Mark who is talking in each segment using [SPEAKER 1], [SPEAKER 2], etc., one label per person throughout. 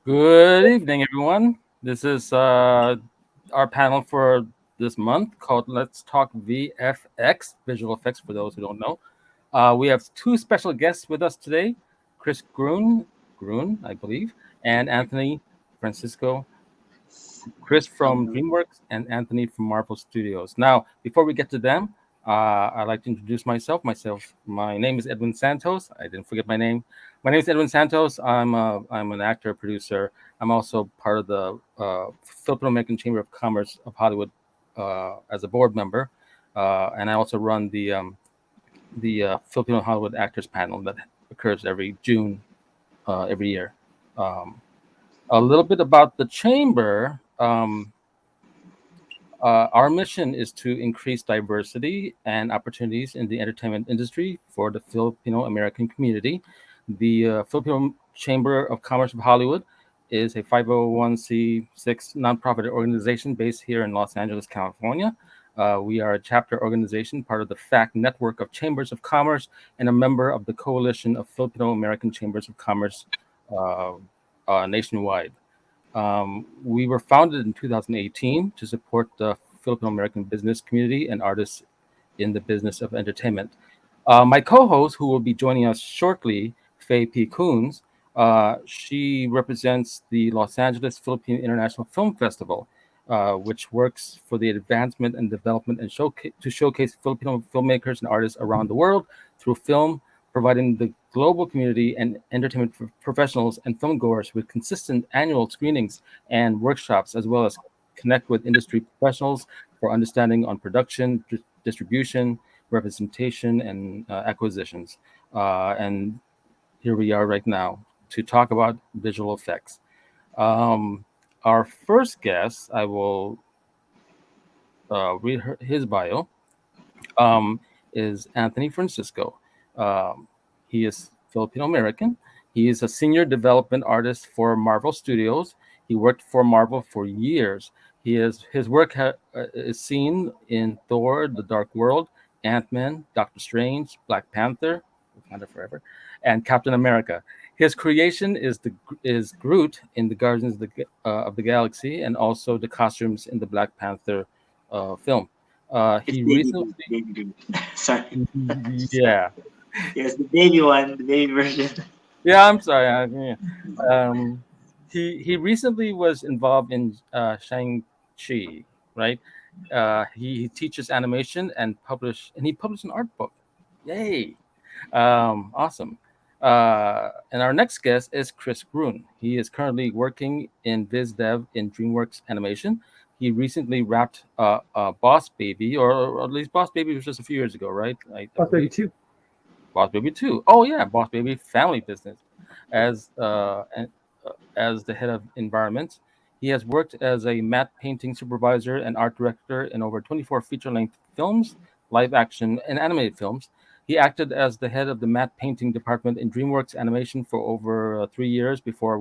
[SPEAKER 1] Good evening, everyone. This is our panel for this month called Let's Talk VFX, visual effects for those who don't know. We have two special guests with us today, Chris Groon, I believe, and Anthony Francisco. Chris from DreamWorks and Anthony from Marvel Studios. Now, before we get to them, I'd like to introduce myself. My name is Edwin Santos. I didn't forget my name. My name is Edwin Santos. I'm an actor, producer. I'm also part of the Filipino American Chamber of Commerce of Hollywood as a board member, and I also run the Filipino Hollywood Actors Panel that occurs every June every year. Um, a little bit about the chamber. Our mission is to increase diversity and opportunities in the entertainment industry for the Filipino American community. The Filipino Chamber of Commerce of Hollywood is a 501c6 nonprofit organization based here in Los Angeles, California. We are a chapter organization, part of the FACC network of chambers of commerce, and a member of the Coalition of Filipino American Chambers of Commerce uh, nationwide. We were founded in 2018 to support the Filipino American business community and artists in the business of entertainment. My co-host, who will be joining us shortly, Faye P. Koons, she represents the Los Angeles Philippine International Film Festival, which works for the advancement and development and to showcase Filipino filmmakers and artists around the world through film, providing the global community and entertainment professionals and filmgoers with consistent annual screenings and workshops, as well as connect with industry professionals for understanding on production, distribution, representation, and acquisitions. And here we are right now to talk about visual effects. Our first guest, I will read his bio, um, is Anthony Francisco. Um, he is Filipino American. He is a senior development artist for Marvel Studios. He worked for Marvel for years. His work is seen in Thor: The Dark World, Ant-Man, Doctor Strange, Black Panther, Wakanda Forever, and Captain America. His creation is Groot in the Guardians of the Galaxy, and also the costumes in the Black Panther film.
[SPEAKER 2] It's
[SPEAKER 1] He
[SPEAKER 2] baby
[SPEAKER 1] recently,
[SPEAKER 2] Groot, baby Groot. Sorry.
[SPEAKER 1] yeah,
[SPEAKER 2] Yes, the baby one, the baby version.
[SPEAKER 1] yeah. I'm sorry. Yeah. Um, he recently was involved in Shang Chi, right? He teaches animation and he published an art book. Yay! Awesome. And our next guest is Chris Grun. He is currently working in Viz Dev in DreamWorks Animation. He recently wrapped Boss Baby, or at least Boss Baby was just a few years ago, right? I
[SPEAKER 3] Plus maybe
[SPEAKER 1] believe.
[SPEAKER 3] two.
[SPEAKER 1] Boss Baby 2. Oh yeah, Boss Baby Family Business. As as the head of environment, he has worked as a matte painting supervisor and art director in over 24 feature-length films, live action, and animated films. He acted as the head of the matte painting department in DreamWorks Animation for over 3 years before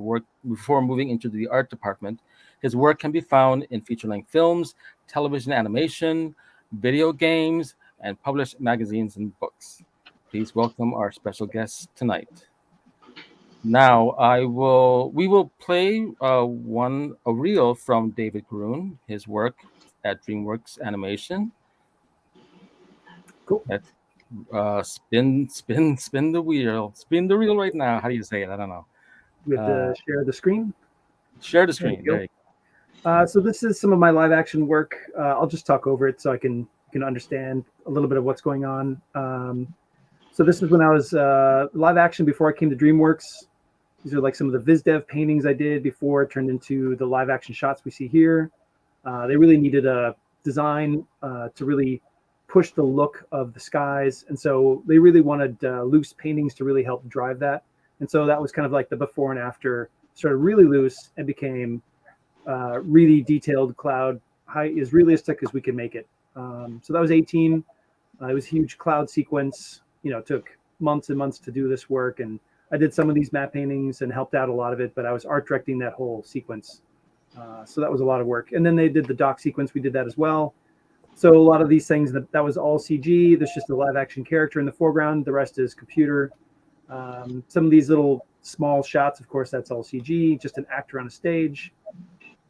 [SPEAKER 1] moving into the art department. His work can be found in feature-length films, television animation, video games, and published magazines and books. Please welcome our special guest tonight. Now, we will play a reel from David Groon, his work at DreamWorks Animation.
[SPEAKER 3] Cool.
[SPEAKER 1] Let's spin the wheel, spin the reel right now. How do you say it? I don't know.
[SPEAKER 3] We have
[SPEAKER 1] Uh,
[SPEAKER 3] to share the screen.
[SPEAKER 1] share the
[SPEAKER 3] There
[SPEAKER 1] screen.
[SPEAKER 3] you
[SPEAKER 1] There
[SPEAKER 3] go.
[SPEAKER 1] you
[SPEAKER 3] So this is some of my live action work. I'll just talk over it so I can understand a little bit of what's going on. So this is when I was live action before I came to DreamWorks. These are like some of the viz dev paintings I did before it turned into the live action shots we see here. They really needed a design to really push the look of the skies, and so they really wanted loose paintings to really help drive that. And so that was kind of like the before and after. Started really loose and became really detailed cloud, high, as realistic as we could make it. So that was 18. It was a huge cloud sequence. It took months and months to do this work, and I did some of these matte paintings and helped out a lot of it, but I was art directing that whole sequence. So that was a lot of work. And then they did the doc sequence. We did that as well. So a lot of these things, that was all CG. There's just a live action character in the foreground. The rest is computer. Some of these little small shots, of course, that's all CG, just an actor on a stage.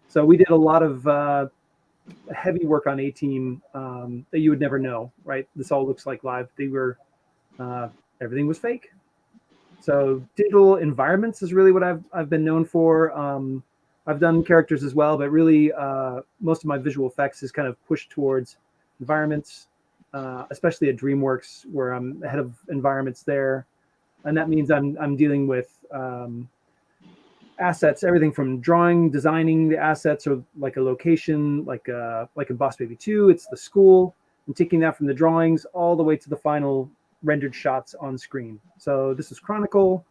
[SPEAKER 3] So we did a lot of heavy work on A-Team that you would never know, right? This all looks like live. They were, everything was fake. So digital environments is really what I've been known for. I've done characters as well, but really most of my visual effects is kind of pushed towards environments, especially at DreamWorks, where I'm head of environments there. And that means I'm dealing with assets, everything from drawing, designing the assets, or like a location, like in Boss Baby 2, it's the school, and taking that from the drawings all the way to the final rendered shots on screen. So this is Chronicle.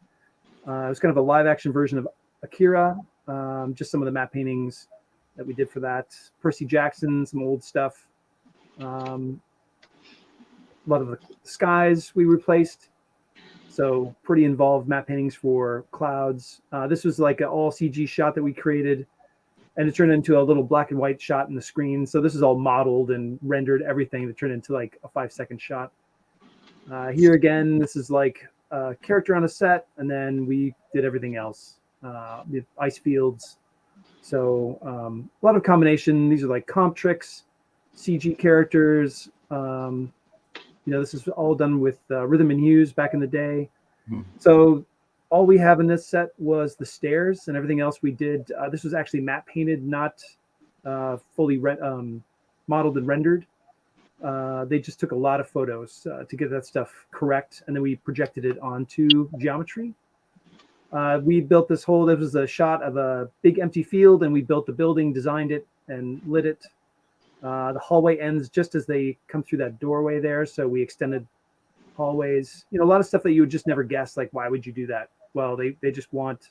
[SPEAKER 3] It was kind of a live action version of Akira, just some of the matte paintings that we did for that. Percy Jackson, some old stuff. A lot of the skies we replaced. So pretty involved matte paintings for clouds. This was like an all CG shot that we created, and it turned into a little black and white shot in the screen. So this is all modeled and rendered everything to turn into like a 5-second shot. Here again, this is like a character on a set, and then we did everything else. The ice fields. So a lot of combination. These are like comp tricks, CG characters. This is all done with rhythm and hues back in the day. So all we have in this set was the stairs, and everything else we did. This was actually matte painted, not fully modeled and rendered. They just took a lot of photos to get that stuff correct, and then we projected it onto geometry. We built this whole, there was a shot of a big empty field, and we built the building, designed it, and lit it. The hallway ends just as they come through that doorway there, so we extended hallways. A lot of stuff that you would just never guess, like, why would you do that? Well, they just want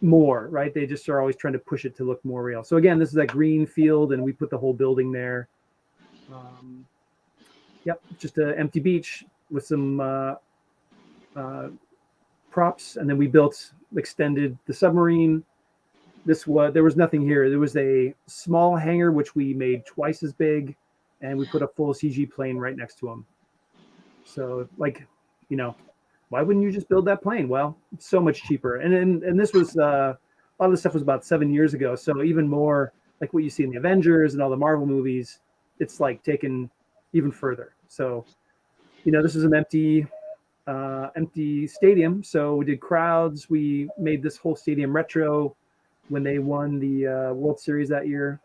[SPEAKER 3] more, right? They just are always trying to push it to look more real. So again, this is that green field, and we put the whole building there. Yep, just an empty beach with some props, and then we extended the submarine. There was nothing here. There was a small hangar which we made twice as big, and we put a full CG plane right next to them. So, why wouldn't you just build that plane? Well, it's so much cheaper. And this was a lot of the stuff was about 7 years ago. So even more like what you see in the Avengers and all the Marvel movies, it's like taken even further. So, this is an empty stadium. So we did crowds. We made this whole stadium retro when they won the World Series that year.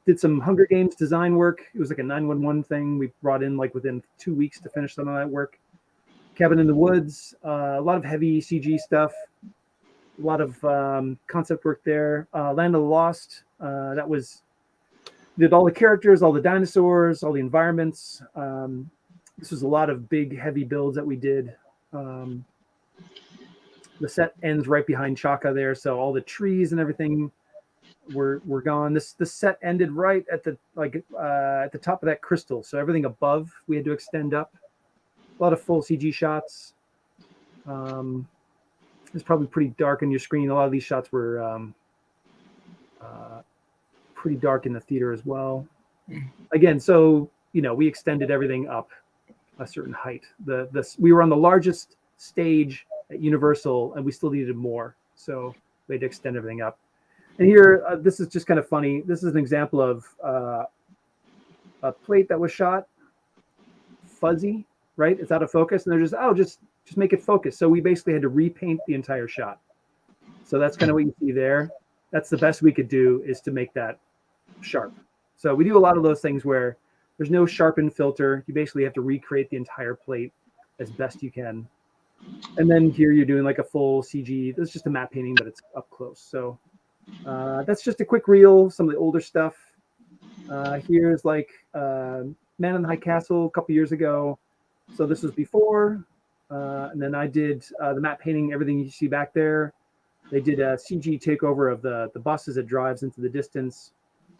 [SPEAKER 3] Did some Hunger Games design work. It was like a 911 thing. We brought in like within 2 weeks to finish some of that work. Cabin in the Woods, a lot of heavy CG stuff, a lot of concept work there. Land of the Lost, did all the characters, all the dinosaurs, all the environments. This was a lot of big, heavy builds that we did. The set ends right behind Chaka there, so all the trees and everything were gone. The set ended right at the top of that crystal, so everything above we had to extend up. A lot of full CG shots. It's probably pretty dark on your screen. A lot of these shots were pretty dark in the theater as well. Again, so we extended everything up a certain height. We were on the largest stage at Universal, and we still needed more, so we had to extend everything up. And here, this is just kind of funny. This is an example of a plate that was shot fuzzy, right? It's out of focus, and they're just make it focus. So we basically had to repaint the entire shot. So that's kind of what you see there. That's the best we could do, is to make that sharp. So we do a lot of those things where there's no sharpen filter. You basically have to recreate the entire plate as best you can. And then here you're doing like a full CG. This is just a matte painting, but it's up close. So that's just a quick reel, some of the older stuff. Here's like Man in the High Castle a couple years ago. So this was before. And then I did the matte painting, everything you see back there. They did a CG takeover of the bus as it drives into the distance.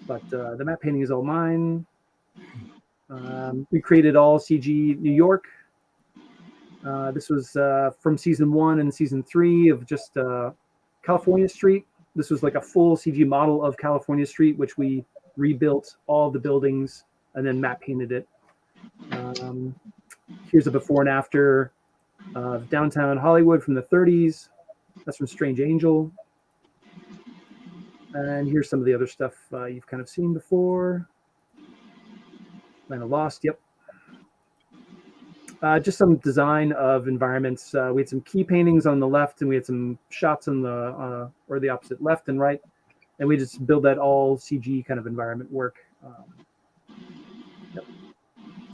[SPEAKER 3] But the matte painting is all mine. We created all CG New York. This was from season 1 and season 3 of just California Street. This was like a full CG model of California Street, which we rebuilt all the buildings and then matte painted it. Here's a before and after. Downtown Hollywood from the 30s. That's from Strange Angel. And here's some of the other stuff you've kind of seen before. Land of Lost, yep. Just some design of environments. We had some key paintings on the left, and we had some shots on the or the opposite, left and right, and we just build that all CG kind of environment work. Yep.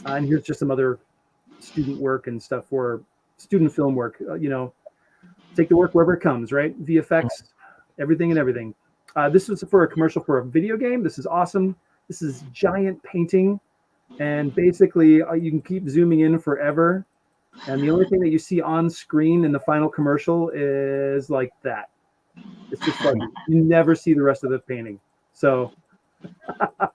[SPEAKER 3] And here's just some other student work and stuff for student film work. Take the work wherever it comes, right? VFX, everything and everything. This was for a commercial for a video game. This is awesome. This is giant painting. And basically, you can keep zooming in forever. And the only thing that you see on screen in the final commercial is like that. It's just like you never see the rest of the painting. So that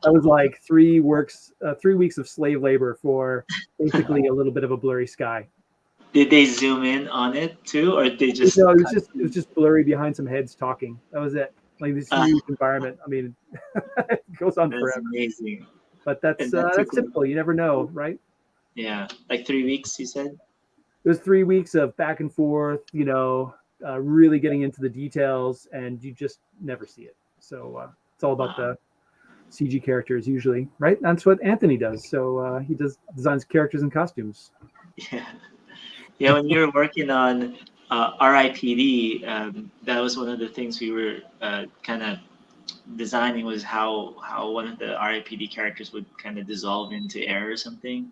[SPEAKER 3] was like 3 weeks of slave labor for basically a little bit of a blurry sky.
[SPEAKER 2] Did they zoom in on it too, or they just?
[SPEAKER 3] No, it was just blurry behind some heads talking. That was it. Like this huge environment. I mean, it goes on
[SPEAKER 2] That's
[SPEAKER 3] forever.
[SPEAKER 2] amazing.
[SPEAKER 3] But that's typical. You never know, right?
[SPEAKER 2] Yeah, like 3 weeks, you said.
[SPEAKER 3] It was 3 weeks of back and forth. Really getting into the details, and you just never see it. So it's all about the CG characters usually, right? That's what Anthony does. So he designs characters and costumes.
[SPEAKER 2] Yeah. Yeah, when you were working on RIPD, that was one of the things we were kind of designing, was how one of the RIPD characters would kind of dissolve into air or something.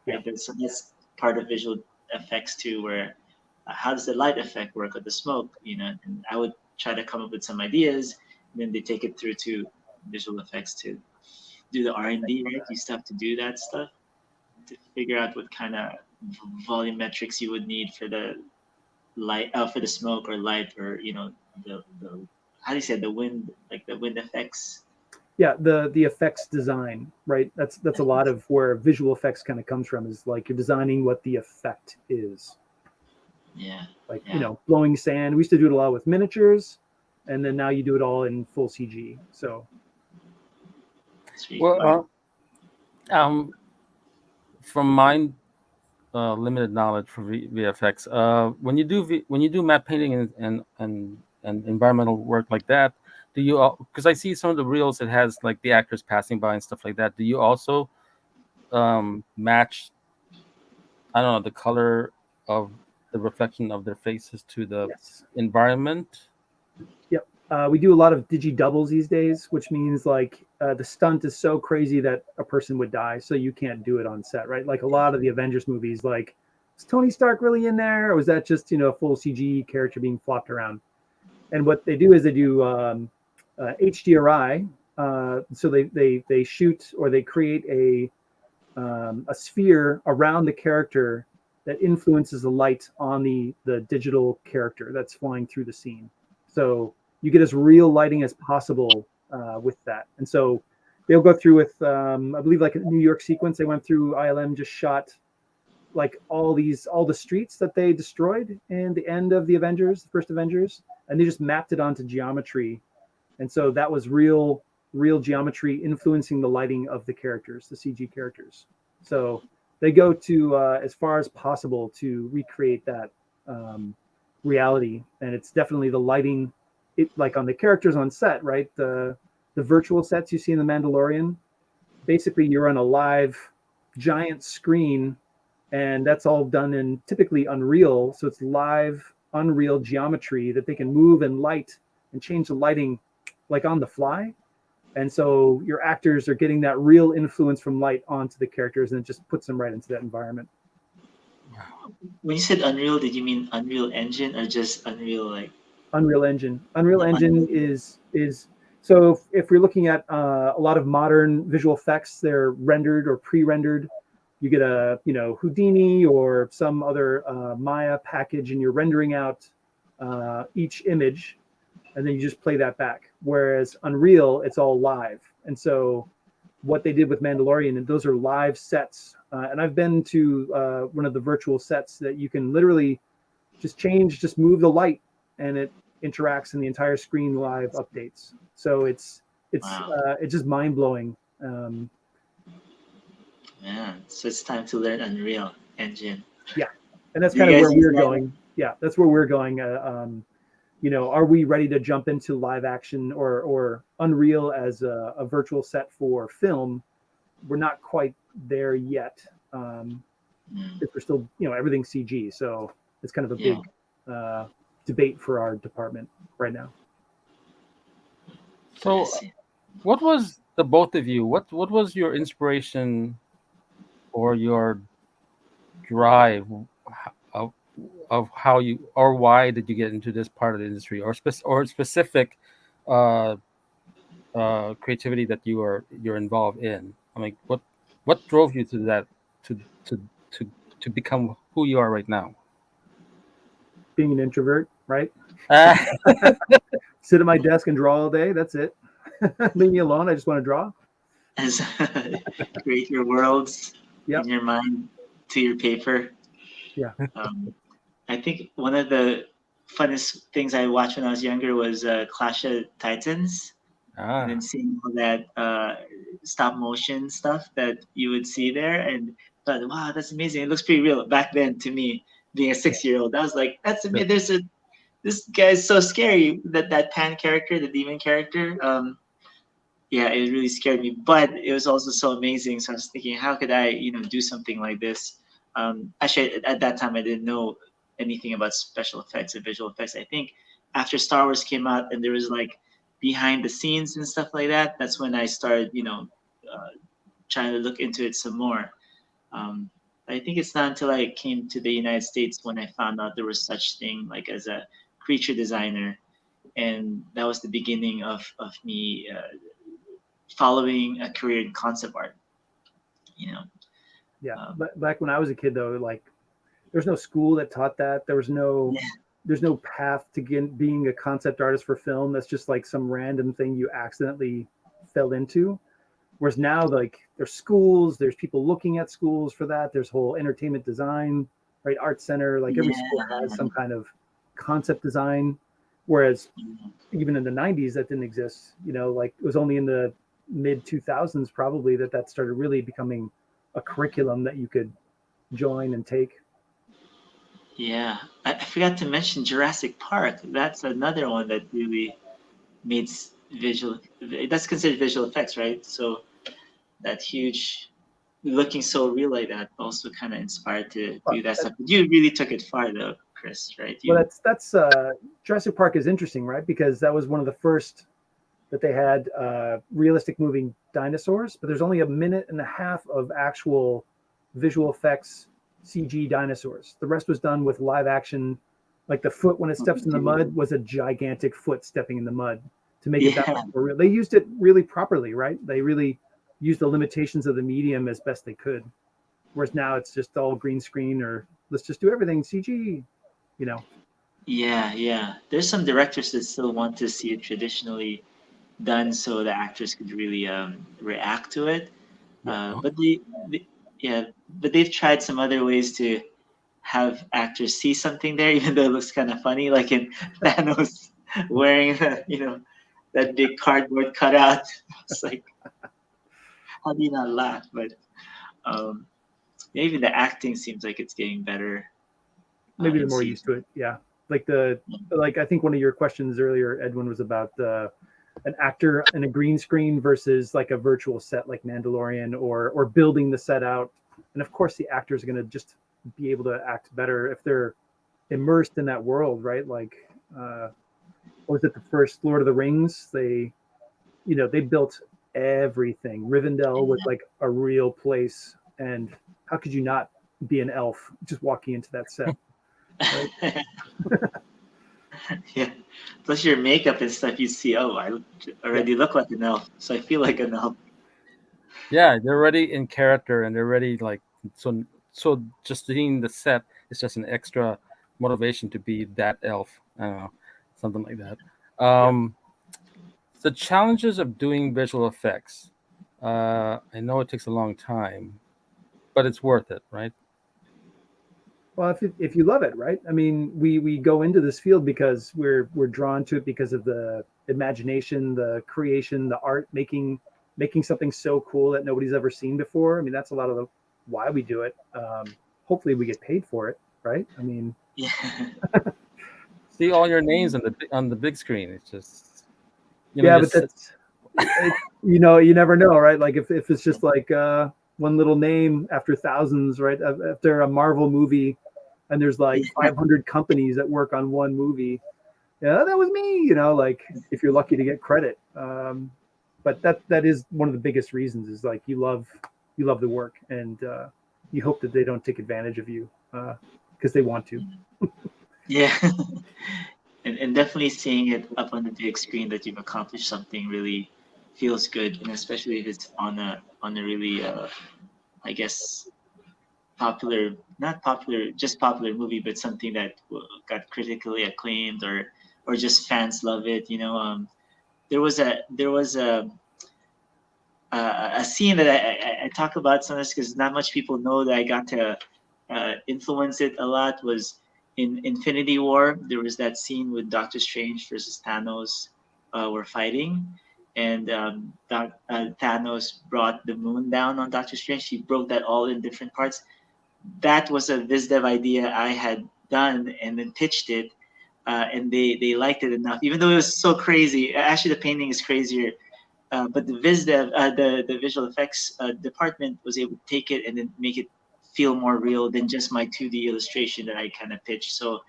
[SPEAKER 3] Yeah.
[SPEAKER 2] Right? That's part of visual effects too, where how does the light effect work with the smoke? And I would try to come up with some ideas, and then they take it through to visual effects to do the R&D, right? You still have to do that stuff to figure out what kind of volumetrics you would need for the light, for the smoke or light, or the how do you say, the wind, like the wind effects.
[SPEAKER 3] Yeah, the effects design, right? That's a lot of where visual effects kind of comes from, is like you're designing what the effect is.
[SPEAKER 2] Yeah.
[SPEAKER 3] Like blowing sand. We used to do it a lot with miniatures, and then now you do it all in full CG. So
[SPEAKER 1] well, from my limited knowledge for VFX, when you do matte painting and environmental work like that, do you, because I see some of the reels, it has like the actors passing by and stuff like that, do you also match, I don't know, the color of the reflection of their faces to the environment?
[SPEAKER 3] Yep. We do a lot of digi doubles these days, which means like the stunt is so crazy that a person would die, so you can't do it on set, right? Like a lot of the Avengers movies, like, is Tony Stark really in there, or was that just a full CG character being flopped around? And what they do is they do HDRI. So they shoot, or they create a sphere around the character that influences the light on the digital character that's flying through the scene. So you get as real lighting as possible with that. And so they'll go through with, I believe, like a New York sequence. They went through, ILM just shot like all the streets that they destroyed in the end of the first Avengers, and they just mapped it onto geometry. And so that was real geometry influencing the lighting of the characters, the CG characters. So they go to as far as possible to recreate that reality. And it's definitely the lighting, like on the characters on set, right? The virtual sets you see in The Mandalorian, basically you're on a live giant screen, and that's all done in typically Unreal. So it's live Unreal geometry that they can move and light and change the lighting like on the fly. And so your actors are getting that real influence from light onto the characters, and it just puts them right into that environment.
[SPEAKER 2] When you said Unreal, did you mean Unreal Engine or just Unreal, like?
[SPEAKER 3] Unreal Engine. Unreal Engine is so if we're looking at a lot of modern visual effects, they're rendered or pre-rendered. You get a Houdini or some other Maya package, and you're rendering out each image, and then you just play that back. Whereas Unreal, it's all live. And so what they did with Mandalorian, and those are live sets. And I've been to one of the virtual sets that you can literally just move the light, and it interacts, and the entire screen live updates. So it's just mind blowing.
[SPEAKER 2] Yeah, so it's time to learn Unreal Engine.
[SPEAKER 3] Yeah, And that's
[SPEAKER 2] Do you
[SPEAKER 3] kind of
[SPEAKER 2] guys
[SPEAKER 3] where
[SPEAKER 2] use
[SPEAKER 3] we're
[SPEAKER 2] that?
[SPEAKER 3] going. Yeah, that's where we're going. Are we ready to jump into live action or Unreal as a virtual set for film? We're not quite there yet. Because we're still, everything's CG. So it's kind of a
[SPEAKER 2] Yeah,
[SPEAKER 3] big debate for our department right now.
[SPEAKER 2] I
[SPEAKER 1] So,
[SPEAKER 2] see.
[SPEAKER 1] what was the both of you? What was your inspiration or your drive of how you or why did you get into this part of the industry or specific uh, creativity that you're involved in? I mean, what drove you to that to to to to become who you are right now?
[SPEAKER 3] Being an introvert, right?
[SPEAKER 1] Ah,
[SPEAKER 3] Sit at my desk and draw all day. That's it. Leave me alone. I just want to draw.
[SPEAKER 2] As create your worlds in
[SPEAKER 3] Yep.
[SPEAKER 2] your mind to your paper.
[SPEAKER 3] Yeah.
[SPEAKER 2] Um, I think one of the funnest things I watched when I was younger was Clash of Titans, and then
[SPEAKER 1] ah,
[SPEAKER 2] seeing all that stop motion stuff that you would see there, and thought, wow, that's amazing. It looks pretty real. Back then, to me, being a 6 year old, I was like, that's
[SPEAKER 1] yeah.
[SPEAKER 2] amazing. This guy's so scary. That Pan character, the demon character. Yeah, it really scared me, but it was also so amazing. So I was thinking, how could I, do something like this? Actually, at that time, I didn't know anything about special effects or visual effects. I think after Star Wars came out and there was like behind the scenes and stuff like that, that's when I started, trying to look into it some more. Um, I think it's not until I came to the United States when I found out there was such thing like as a creature designer, and that was the beginning of me following a career in concept art. You know,
[SPEAKER 3] Yeah.
[SPEAKER 2] um,
[SPEAKER 3] But back when I was a kid, though, like there's no school that taught that.
[SPEAKER 2] yeah,
[SPEAKER 3] There's no path to being a concept artist for film. That's just like some random thing you accidentally fell into. Whereas now, like there's schools, there's people looking at schools for that. There's whole entertainment design, right? Art center, like every school
[SPEAKER 2] yeah,
[SPEAKER 3] has some kind of concept design. Whereas
[SPEAKER 2] yeah,
[SPEAKER 3] even in the 90s, that didn't exist. Like it was only in the mid 2000s probably that started really becoming a curriculum that you could join and take.
[SPEAKER 2] yeah. I forgot to mention Jurassic Park. That's another one that really made visual. That's considered visual effects, right? So that huge, looking so real like that, also kind of inspired to do that stuff. But you really took it far, though, Chris. Right?
[SPEAKER 3] Well,
[SPEAKER 2] You.
[SPEAKER 3] that's Jurassic Park is interesting, right? Because that was one of the first that they had realistic moving dinosaurs, but there's only a minute and a half of actual visual effects CG dinosaurs. The rest was done with live action. Like the foot when it steps in the mud was a gigantic foot stepping in the mud to make it that
[SPEAKER 2] Yeah,
[SPEAKER 3] much more real. They used it really properly, right? They really used the limitations of the medium as best they could. Whereas now it's just all green screen or let's just do everything CG, you know.
[SPEAKER 2] yeah, yeah. There's some directors that still want to see it traditionally done so the actors could really react to it.
[SPEAKER 3] Yeah.
[SPEAKER 2] But yeah, but they've tried some other ways to have actors see something there, even though it looks kind of funny, like in Thanos wearing that big cardboard cutout. It's like, how do you not laugh? But um, even the acting seems like it's getting better
[SPEAKER 3] Maybe they're
[SPEAKER 2] in
[SPEAKER 3] more
[SPEAKER 2] CG.
[SPEAKER 3] used to it. Yeah. Like I think one of your questions earlier, Edwin, was about an actor in a green screen versus like a virtual set like Mandalorian or building the set out. And of course the actors are gonna just be able to act better if they're immersed in that world, right? Like what was it, the first Lord of the Rings? They built everything. Rivendell was like a real place. And how could you not be an elf just walking into that set? Right.
[SPEAKER 2] Yeah. Plus your makeup and stuff, you see, oh, I
[SPEAKER 3] Yeah.
[SPEAKER 2] already look like an elf, so I feel like an elf.
[SPEAKER 1] yeah, they're already in character and they're already like so. Just seeing the set is just an extra motivation to be that elf. I don't know, something like that.
[SPEAKER 3] Yeah.
[SPEAKER 1] Um, the challenges of doing visual effects. I know it takes a long time, but it's worth it, right?
[SPEAKER 3] Well, if you love it, right? I mean, we go into this field because we're drawn to it because of the imagination, the creation, the art, making something so cool that nobody's ever seen before. I mean, that's a lot of why we do it. Hopefully, we get paid for it. right? I mean,
[SPEAKER 2] Yeah.
[SPEAKER 1] See all your names on the big screen. It's just
[SPEAKER 3] yeah, but
[SPEAKER 1] just
[SPEAKER 3] that's you never know, right? Like if it's just like one little name after thousands, right? After a Marvel movie, and there's like 500 companies that work on one movie. Yeah, that was me. Like if you're lucky to get credit. But that is one of the biggest reasons is like you love the work, and you hope that they don't take advantage of you because they want to.
[SPEAKER 2] Yeah. And definitely seeing it up on the big screen that you've accomplished something really feels good, and especially if it's on a really I guess popular, not popular, just popular movie, but something that got critically acclaimed, or just fans love it. There was a scene that I talk about sometimes because not much people know that I got to influence it a lot. Was in Infinity War. There was that scene with Doctor Strange versus Thanos were fighting, and Thanos brought the moon down on Doctor Strange. He broke that all in different parts. That was a VizDev idea I had done and then pitched it, and they liked it enough, even though it was so crazy. Actually, the painting is crazier, but the VizDev, the visual effects department was able to take it and then make it feel more real than just my 2D illustration that I kind of pitched. So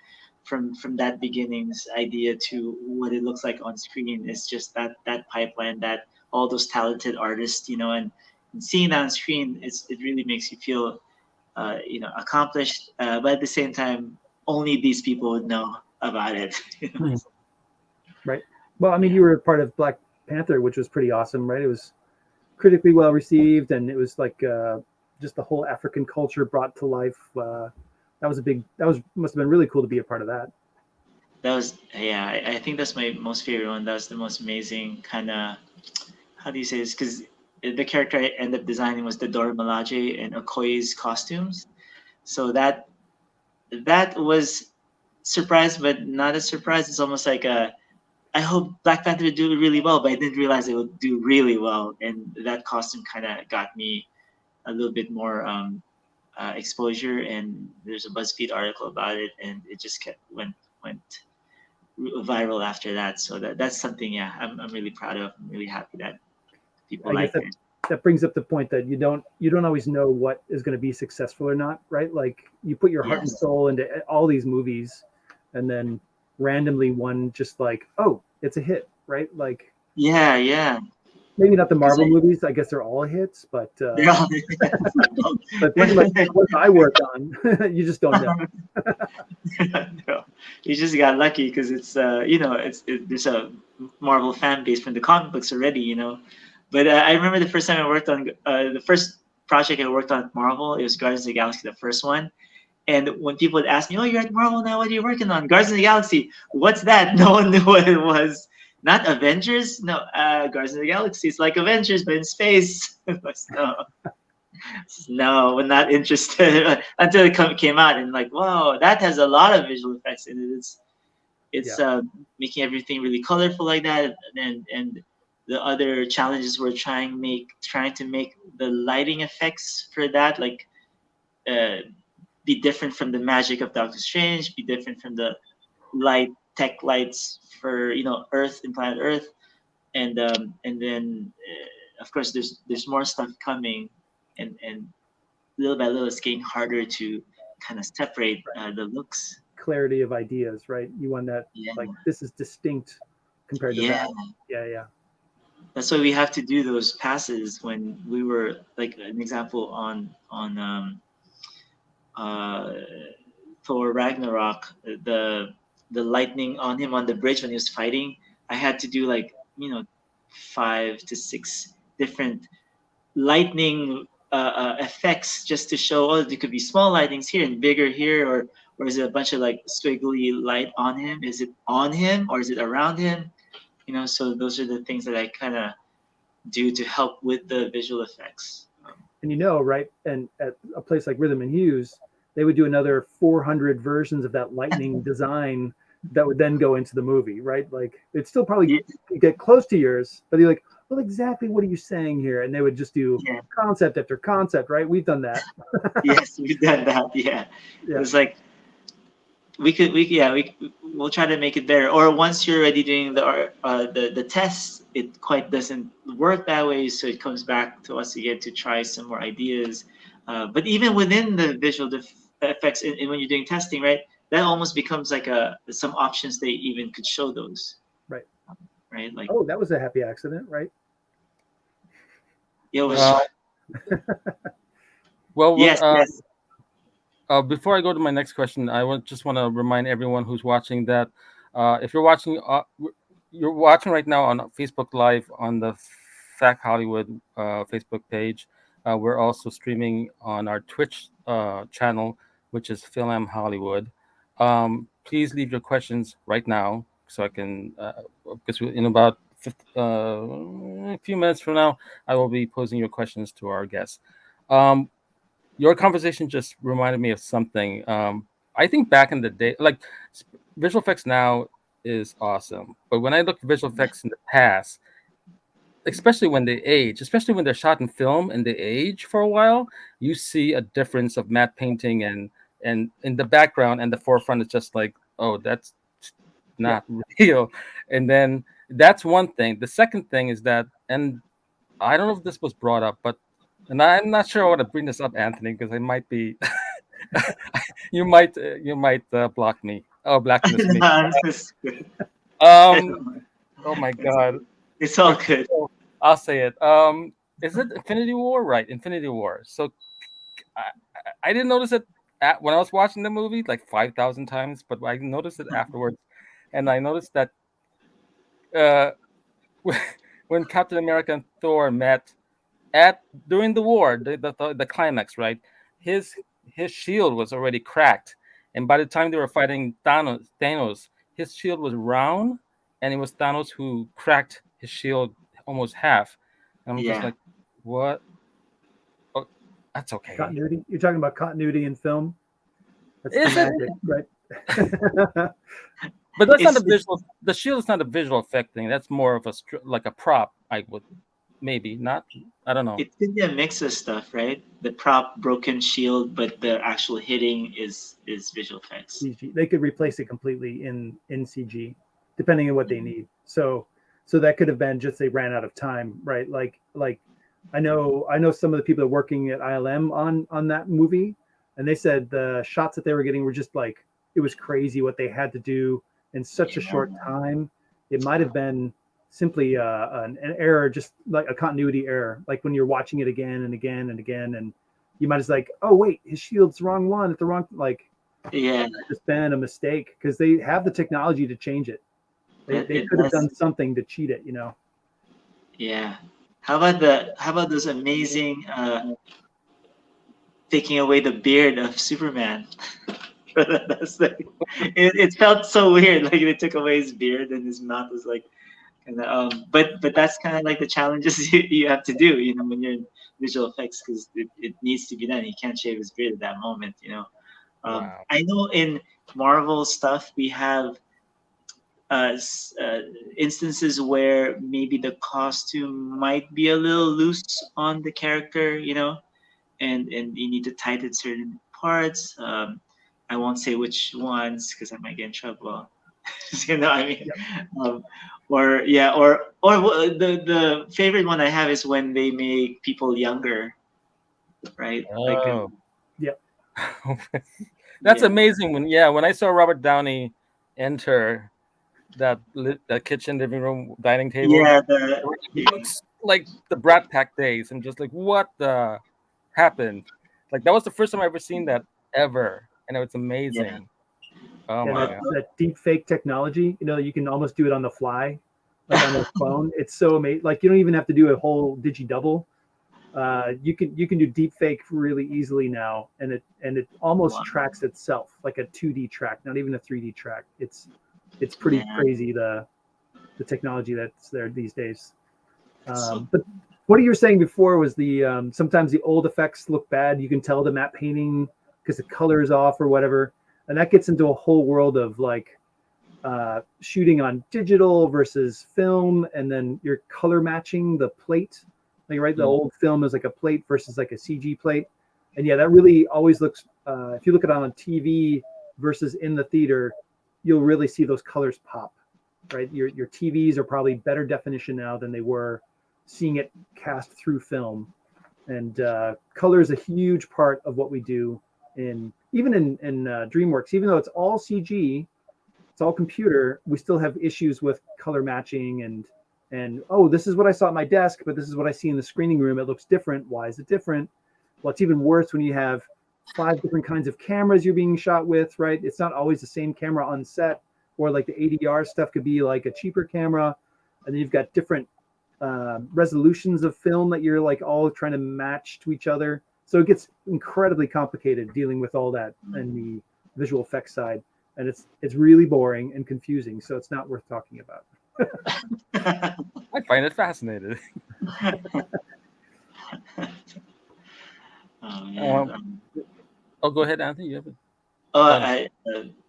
[SPEAKER 2] from that beginnings idea to what it looks like on screen is just that pipeline, that all those talented artists, and seeing that on screen, it really makes you feel accomplished, but at the same time, only these people would know about it.
[SPEAKER 3] Right. Well, I mean,
[SPEAKER 2] Yeah.
[SPEAKER 3] you were part of Black Panther, which was pretty awesome, right? It was critically well received, and it was like just the whole African culture brought to life. Must have been really cool to be a part of that.
[SPEAKER 2] That was, yeah, I think that's my most favorite one. That was the most amazing kind of, how do you say this? Because the character I ended up designing was the Dora Milaje and Okoye's costumes. So that was surprise, but not a surprise. It's almost like I hope Black Panther would do really well, but I didn't realize it would do really well. And that costume kind of got me a little bit more exposure. And there's a BuzzFeed article about it, and it just went viral after that. So that's something, yeah, I'm really proud of. I'm really happy that people
[SPEAKER 3] I guess
[SPEAKER 2] liked it.
[SPEAKER 3] that brings up the point that you don't always know what is going to be successful or not, right? Like you put your heart and
[SPEAKER 2] Yes.
[SPEAKER 3] soul into all these movies, and then randomly one just like, oh, it's a hit, right? Like
[SPEAKER 2] Yeah, yeah.
[SPEAKER 3] maybe not the
[SPEAKER 2] Because
[SPEAKER 3] Marvel movies. I guess they're all hits, but
[SPEAKER 2] they're all.
[SPEAKER 3] but pretty much what I work on, you just don't know.
[SPEAKER 2] No, you just got lucky because it's there's a Marvel fan base from the comic books already, But I remember the first time I worked on the first project I worked on at Marvel. It was Guardians of the Galaxy, the first one. And when people would ask me, "Oh, you're at Marvel now. What are you working on?" Guardians of the Galaxy. What's that? No one knew what it was. Not Avengers. No, Guardians of the Galaxy. It's like Avengers, but in space. No, no, we're not interested until it came out and like, wow, that has a lot of visual effects in it. It's
[SPEAKER 3] Yeah.
[SPEAKER 2] making everything really colorful like that, and the other challenges were trying to make the lighting effects for that like be different from the magic of Doctor Strange, be different from the light tech lights for Earth and planet Earth, and then of course there's more stuff coming, and little by little it's getting harder to kind of separate the looks.
[SPEAKER 3] Clarity of ideas, right? You want that
[SPEAKER 2] Yeah,
[SPEAKER 3] like this is distinct compared to
[SPEAKER 2] yeah.
[SPEAKER 3] that. Yeah, yeah.
[SPEAKER 2] That's why we have to do those passes when we were like an example on uh, Thor Ragnarok, the lightning on him on the bridge when he was fighting. I had to do like 5 to 6 different lightning effects just to show, oh, there could be small lightnings here and bigger here, or is it a bunch of like squiggly light on him? Is it on him or is it around him? So those are the things that I kind of do to help with the visual effects.
[SPEAKER 3] And right? And at a place like Rhythm and Hues, they would do another 400 versions of that lightning design that would then go into the movie, right? Like it's still probably
[SPEAKER 2] Yeah,
[SPEAKER 3] get close to yours, but you're like, well, exactly what are you saying here? And they would just do
[SPEAKER 2] yeah.
[SPEAKER 3] concept after concept, right? We've done that.
[SPEAKER 2] Yes, we've done that. Yeah, it
[SPEAKER 3] Yeah.
[SPEAKER 2] was like we'll try to make it better. Or once you're already doing the test, it quite doesn't work that way, so it comes back to us again to try some more ideas. But even within the effects, and when you're doing testing, right, that almost becomes like some options they even could show those,
[SPEAKER 3] Right.
[SPEAKER 2] right? Like,
[SPEAKER 3] Oh, that was a happy accident, right?
[SPEAKER 2] it was
[SPEAKER 1] Well,
[SPEAKER 2] yes, yes.
[SPEAKER 1] before I go to my next question, just want to remind everyone who's watching that if you're watching right now on Facebook Live on the FACC Hollywood Facebook page. We're also streaming on our Twitch channel, which is Film Hollywood. Please leave your questions right now, so I can, because in about a few minutes from now, I will be posing your questions to our guests. Your conversation just reminded me of something. I think back in the day, like visual effects now is awesome, but when I look at visual effects in the past, especially when they age, especially when they're shot in film and they age for a while, you see a difference of matte painting and in the background and the forefront is just like, oh, that's not real. And then that's one thing. The second thing is that, and I don't know if this was brought up, but and I'm not sure I want to bring this up, Anthony, because I might be you might block me. Oh, blacklist me.
[SPEAKER 2] No, it's good.
[SPEAKER 1] Um. Oh my God.
[SPEAKER 2] It's all
[SPEAKER 1] Okay,
[SPEAKER 2] good.
[SPEAKER 1] so I'll say it. Is it Infinity War? Right, Infinity War. So I, I didn't notice it when I was watching the movie like 5,000 times, but I noticed it afterwards, and I noticed that uh, when Captain America and Thor met at during the war, the climax, right? His his shield was already cracked, and by the time they were fighting Thanos, his shield was round, and it was Thanos who cracked his shield almost half. And I'm just
[SPEAKER 2] Yeah.
[SPEAKER 1] like, what? Oh, that's okay.
[SPEAKER 3] Continuity. You're talking about continuity in film. That's the
[SPEAKER 1] Is it?
[SPEAKER 3] magic, right?
[SPEAKER 1] But that's not a
[SPEAKER 2] It's
[SPEAKER 1] visual. The shield is not a visual effect thing. That's more of like a prop. I would maybe not. I don't know.
[SPEAKER 2] it could be a mix of stuff, right? The prop broken shield, but the actual hitting is visual effects.
[SPEAKER 3] CG. They could replace it completely in CG, depending on what they need. So that could have been just they ran out of time, right? Like I know some of the people that are working at ILM on that movie, and they said the shots that they were getting were just like it was crazy what they had to do in such a
[SPEAKER 2] Yeah.
[SPEAKER 3] short time. It might have been simply an error, just like a continuity error, like when you're watching it again and again and again, and you might just like, oh wait, his shield's the wrong one at the wrong like
[SPEAKER 2] Yeah,
[SPEAKER 3] just been a mistake because they have the technology to change it. They
[SPEAKER 2] it
[SPEAKER 3] could have
[SPEAKER 2] does.
[SPEAKER 3] done something to cheat it, you know.
[SPEAKER 2] Yeah. How about those amazing taking away the beard of Superman? That's like, it felt so weird. Like they took away his beard and his mouth was like, and but that's kind of like the challenges you have to do, when you're in visual effects because it needs to be done. He can't shave his beard at that moment.
[SPEAKER 1] Wow.
[SPEAKER 2] I know in Marvel stuff we have instances where maybe the costume might be a little loose on the character, and you need to tighten certain parts. I won't say which ones because I might get in trouble. I mean,
[SPEAKER 3] Yep.
[SPEAKER 2] um, or yeah, or the favorite one I have is when they make people younger, right? Like,
[SPEAKER 1] Oh.
[SPEAKER 3] Yep.
[SPEAKER 1] That's
[SPEAKER 2] yeah,
[SPEAKER 1] amazing. When I saw Robert Downey enter that kitchen, living room, dining table,
[SPEAKER 2] yeah,
[SPEAKER 1] it looks like the Brat Pack days. I'm just like, what the happened? Like that was the first time I ever seen that ever, and it was
[SPEAKER 2] yeah,
[SPEAKER 1] amazing. Oh
[SPEAKER 3] Yeah,
[SPEAKER 1] my
[SPEAKER 2] uh,
[SPEAKER 1] God.
[SPEAKER 3] that deep fake technology, you can almost do it on the fly, like on your phone. It's so amazing. Like you don't even have to do a whole digi double. You can do deep fake really easily now, and it almost
[SPEAKER 2] wow,
[SPEAKER 3] tracks itself like a 2D track, not even a 3D track. It's pretty
[SPEAKER 2] yeah,
[SPEAKER 3] crazy the technology that's there these days.
[SPEAKER 2] so
[SPEAKER 3] But what you were saying before was the sometimes the old effects look bad. You can tell the matte painting because the color is off or whatever, and that gets into a whole world of like shooting on digital versus film, and then you're color matching the plate. Like right, the
[SPEAKER 2] mm,
[SPEAKER 3] old film is like a plate versus like a CG plate, and yeah, that really always looks. If you look at it on TV versus in the theater, you'll really see those colors pop, right? Your TVs are probably better definition now than they were seeing it cast through film. And color is a huge part of what we do in DreamWorks. Even though it's all CG, it's all computer, we still have issues with color matching and oh, this is what I saw at my desk, but this is what I see in the screening room. It looks different. Why is it different? Well, it's even worse when you have 5 different kinds of cameras you're being shot with, right? It's not always the same camera on set, or like the ADR stuff could be like a cheaper camera, and then you've got different resolutions of film that you're like all trying to match to each other. So it gets incredibly complicated dealing with all that and the visual effects side, and it's really boring and confusing. So it's not worth talking about.
[SPEAKER 1] I find it fascinating.
[SPEAKER 2] Oh yeah.
[SPEAKER 1] Go ahead, Anthony. You have it.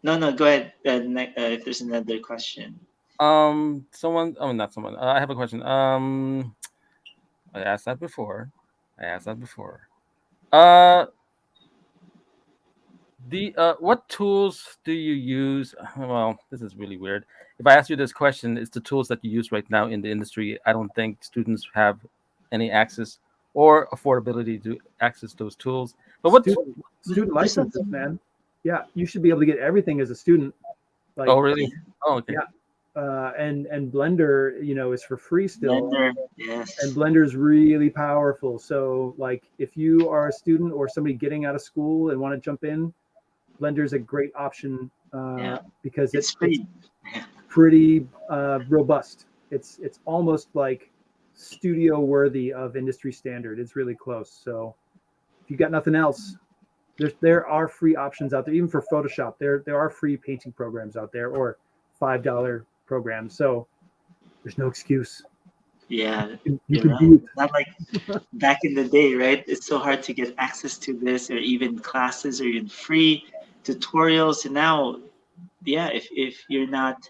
[SPEAKER 2] No, go ahead. If there's another question.
[SPEAKER 1] Someone. Oh, not someone. I have a question. I asked that before. Uh, what tools do you use? Well, this is really weird. If I ask you this question, it's the tools that you use right now in the industry. I don't think students have any access or affordability to access those tools. But what
[SPEAKER 3] student licenses, man? Yeah, you should be able to get everything as a student. Like,
[SPEAKER 1] oh, really? Oh, okay.
[SPEAKER 3] Yeah. And Blender, is for free still.
[SPEAKER 2] Blender, yes.
[SPEAKER 3] And Blender is really powerful. So, like, if you are a student or somebody getting out of school and want to jump in, Blender is a great option because it's pretty robust. It's almost like studio worthy of industry standard. It's really close. So, if you got nothing else, there are free options out there. Even for Photoshop, there are free painting programs out there or $5 programs. So there's no excuse.
[SPEAKER 2] Yeah,
[SPEAKER 3] you can do it.
[SPEAKER 2] Not like back in the day, right? It's so hard to get access to this, or even classes, or even free tutorials. And now, yeah, if you're not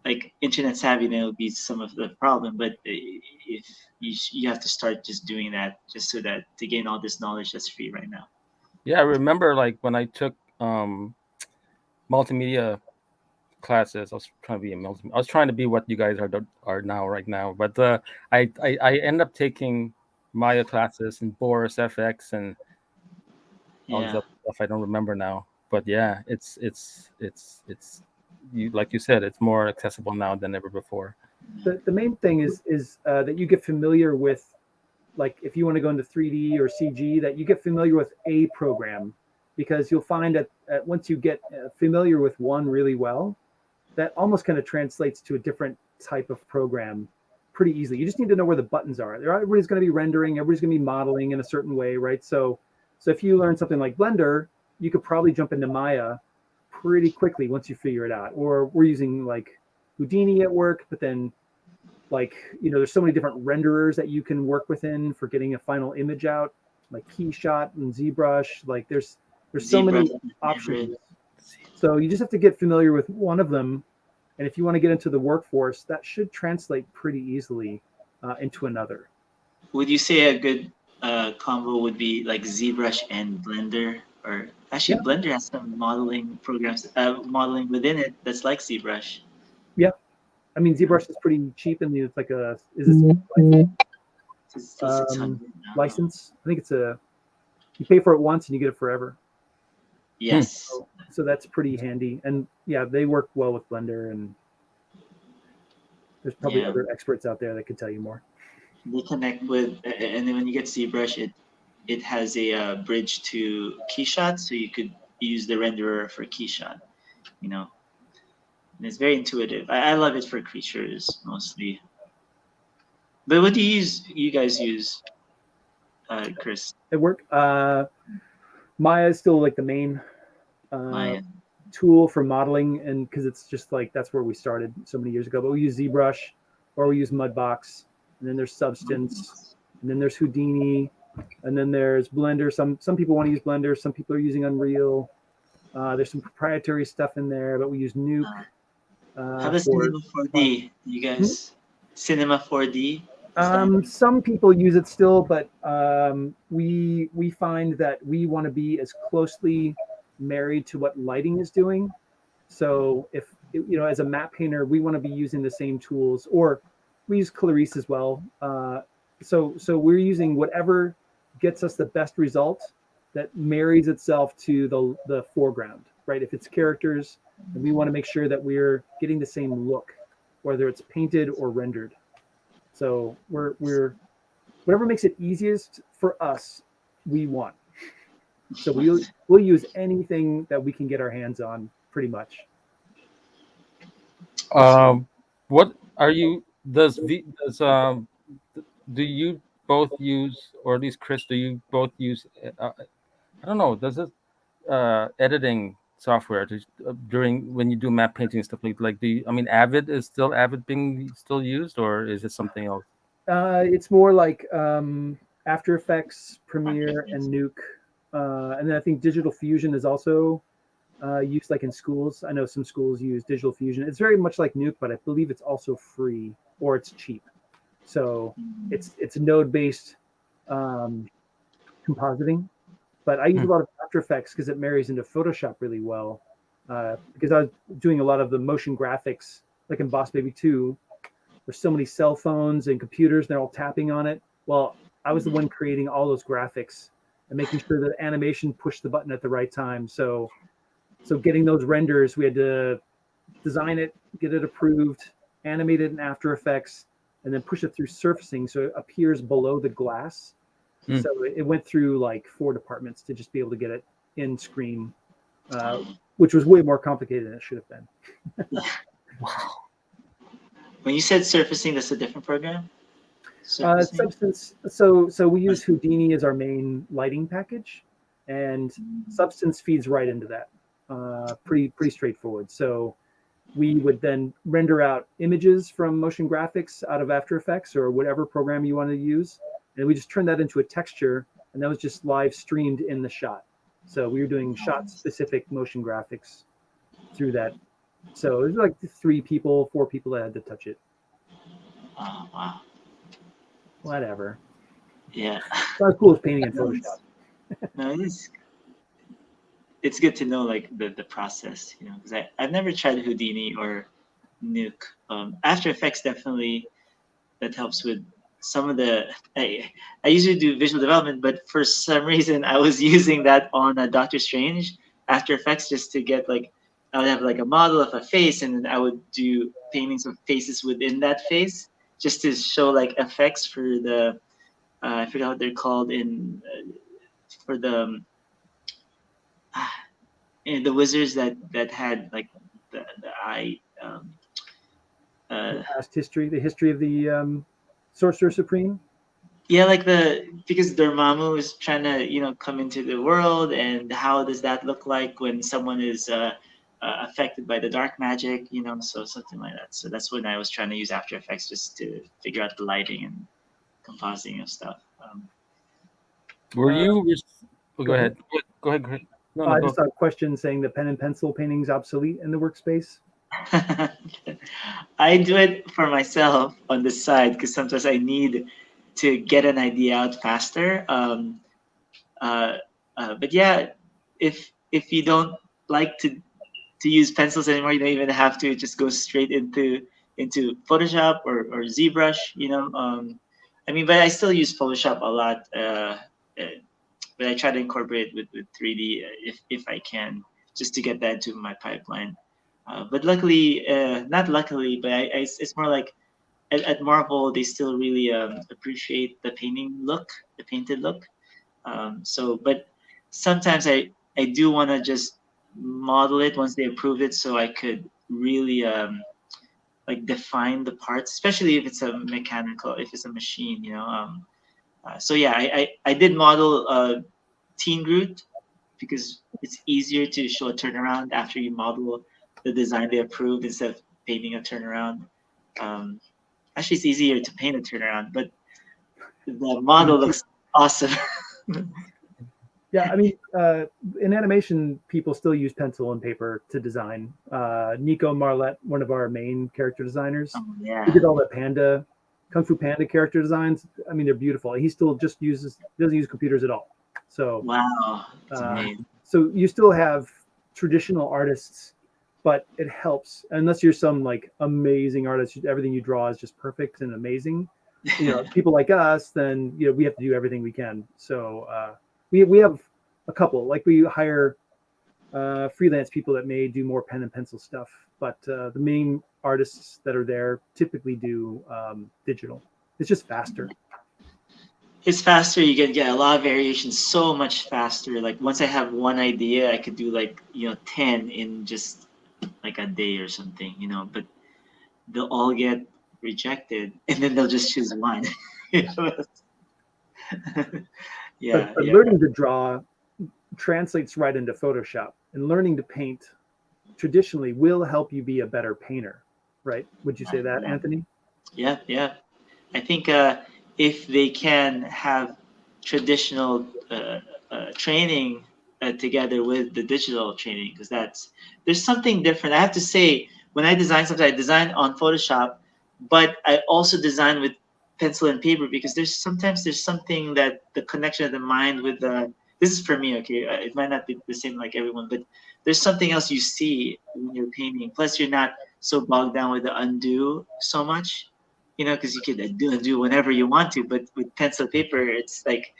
[SPEAKER 2] like internet savvy, then it would be some of the problem. But if you have to start just doing that, just so that to gain all this knowledge that's free right now.
[SPEAKER 1] Yeah, I remember like when I took multimedia classes. I was trying to be what you guys are now right now. But I end up taking Maya classes and Boris FX and all this other stuff I don't remember now. But yeah, it's you, like you said, it's more accessible now than ever before.
[SPEAKER 3] The main thing is that you get familiar with, like, if you want to go into 3D or CG, that you get familiar with a program, because you'll find that once you get familiar with one really well, that almost kind of translates to a different type of program pretty easily. You just need to know where the buttons are. Everybody's going to be rendering, everybody's going to be modeling in a certain way, right? So if you learn something like Blender, you could probably jump into Maya pretty quickly once you figure it out. Or we're using like Houdini at work, but then like, there's so many different renderers that you can work within for getting a final image out, like KeyShot and ZBrush. Like there's so many options. So you just have to get familiar with one of them. And if you want to get into the workforce, that should translate pretty easily into another.
[SPEAKER 2] Would you say a good combo would be like ZBrush and Blender? Or actually, Blender has some modeling programs, modeling within it that's like ZBrush.
[SPEAKER 3] Yeah. I mean, ZBrush is pretty cheap, and it's like license. I think you pay for it once and you get it forever.
[SPEAKER 2] Yes.
[SPEAKER 3] So that's pretty handy. And yeah, they work well with Blender, and there's probably other experts out there that can tell you more.
[SPEAKER 2] They connect with, and then when you get ZBrush, it has a bridge to KeyShot, so you could use the renderer for KeyShot, and it's very intuitive. I love it for creatures mostly. But what do you guys use, Chris?
[SPEAKER 3] At work, Maya is still like the main tool for modeling, and because it's just like that's where we started so many years ago. But we use ZBrush, or we use Mudbox, and then there's Substance, and then there's Houdini, and then there's Blender. Some people want to use Blender, some people are using Unreal. There's some proprietary stuff in there, but we use Nuke.
[SPEAKER 2] How does Cinema 4D? You guys, Cinema 4D?
[SPEAKER 3] Some people use it still, but we find that we want to be as closely married to what lighting is doing. So if as a map painter, we want to be using the same tools, or we use Clarice as well. So we're using whatever gets us the best result that marries itself to the foreground, right? If it's characters, then we want to make sure that we're getting the same look, whether it's painted or rendered. So we're whatever makes it easiest for us, we want. So we'll use anything that we can get our hands on, pretty much.
[SPEAKER 1] What are you? Do you both use, or at least Chris, do you both use? I don't know. Does it editing software during when you do map painting and stuff like? I mean, Avid is still Avid being still used, or is it something else?
[SPEAKER 3] It's more like After Effects, Premiere, and Nuke, and then I think Digital Fusion is also used like in schools. I know some schools use Digital Fusion. It's very much like Nuke, but I believe it's also free or it's cheap. So it's node-based compositing. But I use a lot of After Effects because it marries into Photoshop really well. Because I was doing a lot of the motion graphics, like in Boss Baby 2. There's so many cell phones and computers, and they're all tapping on it. Well, I was the one creating all those graphics and making sure that animation pushed the button at the right time. So getting those renders, we had to design it, get it approved, animate it in After Effects, and then push it through surfacing so it appears below the glass. So it went through like 4 departments to just be able to get it in screen, which was way more complicated than it should have been.
[SPEAKER 2] Wow. When you said surfacing, that's a different program?
[SPEAKER 3] Substance. So we use Houdini as our main lighting package, and Substance feeds right into that. Pretty straightforward. So we would then render out images from motion graphics out of After Effects or whatever program you want to use, and we just turn that into a texture, and that was just live streamed in the shot. So we were doing shot-specific motion graphics through that. So it was like 4 people that had to touch it.
[SPEAKER 2] Oh, wow.
[SPEAKER 3] Whatever.
[SPEAKER 2] Yeah.
[SPEAKER 3] It's not as cool as painting in Photoshop.
[SPEAKER 2] No, it's good to know like the process, because I've never tried Houdini or Nuke. After Effects definitely that helps with some of the. I usually do visual development, but for some reason I was using that on Doctor Strange After Effects just to get like I would have like a model of a face, and then I would do paintings of faces within that face just to show like effects for the I forgot what they're called for the the wizards that had like the eye.
[SPEAKER 3] The past history, the history of the Sorcerer Supreme.
[SPEAKER 2] Yeah, like because Dormammu is trying to come into the world, and how does that look like when someone is affected by the dark magic, so something like that. So that's when I was trying to use After Effects just to figure out the lighting and compositing of stuff.
[SPEAKER 1] Were you? Go ahead. Go ahead, Greg. No,
[SPEAKER 3] I
[SPEAKER 1] go.
[SPEAKER 3] just saw a question saying that pen and pencil painting is obsolete in the workspace.
[SPEAKER 2] I do it for myself on the side because sometimes I need to get an idea out faster. But yeah, if you don't like to use pencils anymore, you don't even have to just go straight into Photoshop or ZBrush. But I still use Photoshop a lot. But I try to incorporate with 3D if I can, just to get that into my pipeline. But luckily, not luckily, but it's more like at Marvel, they still really appreciate the painted look. But sometimes I do want to just model it once they approve it, so I could really like define the parts, especially if it's a machine, So yeah, I did model Teen Groot because it's easier to show a turnaround after you model the design they approved instead of painting a turnaround. Actually, it's easier to paint a turnaround, but the model looks awesome.
[SPEAKER 3] Yeah, in animation, people still use pencil and paper to design. Nico Marlette, one of our main character designers, he did all the Kung Fu Panda character designs. They're beautiful. He still doesn't use computers at all. So
[SPEAKER 2] wow, that's amazing.
[SPEAKER 3] So you still have traditional artists, but it helps unless you're some like amazing artist. Everything you draw is just perfect and amazing. People like us, then we have to do everything we can. So we have a couple, like we hire freelance people that may do more pen and pencil stuff, but the main artists that are there typically do digital. It's just faster.
[SPEAKER 2] It's faster. You can get a lot of variations so much faster. Like once I have one idea, I could do like 10 in just like a day or something. But they'll all get rejected, and then they'll just choose one. Yeah,
[SPEAKER 3] But
[SPEAKER 2] yeah.
[SPEAKER 3] learning to draw translates right into Photoshop, and learning to paint traditionally will help you be a better painter, right? Would you say that,
[SPEAKER 2] Yeah.
[SPEAKER 3] Anthony?
[SPEAKER 2] Yeah, yeah. I think if they can have traditional training together with the digital training, because there's something different. I have to say, when I design something, I design on Photoshop, but I also design with pencil and paper because sometimes there's something that the connection of the mind with the. This is for me, okay? It might not be the same like everyone, but there's something else you see when you're painting. Plus, you're not so bogged down with the undo so much, because you can undo whenever you want to. But with pencil paper, it's like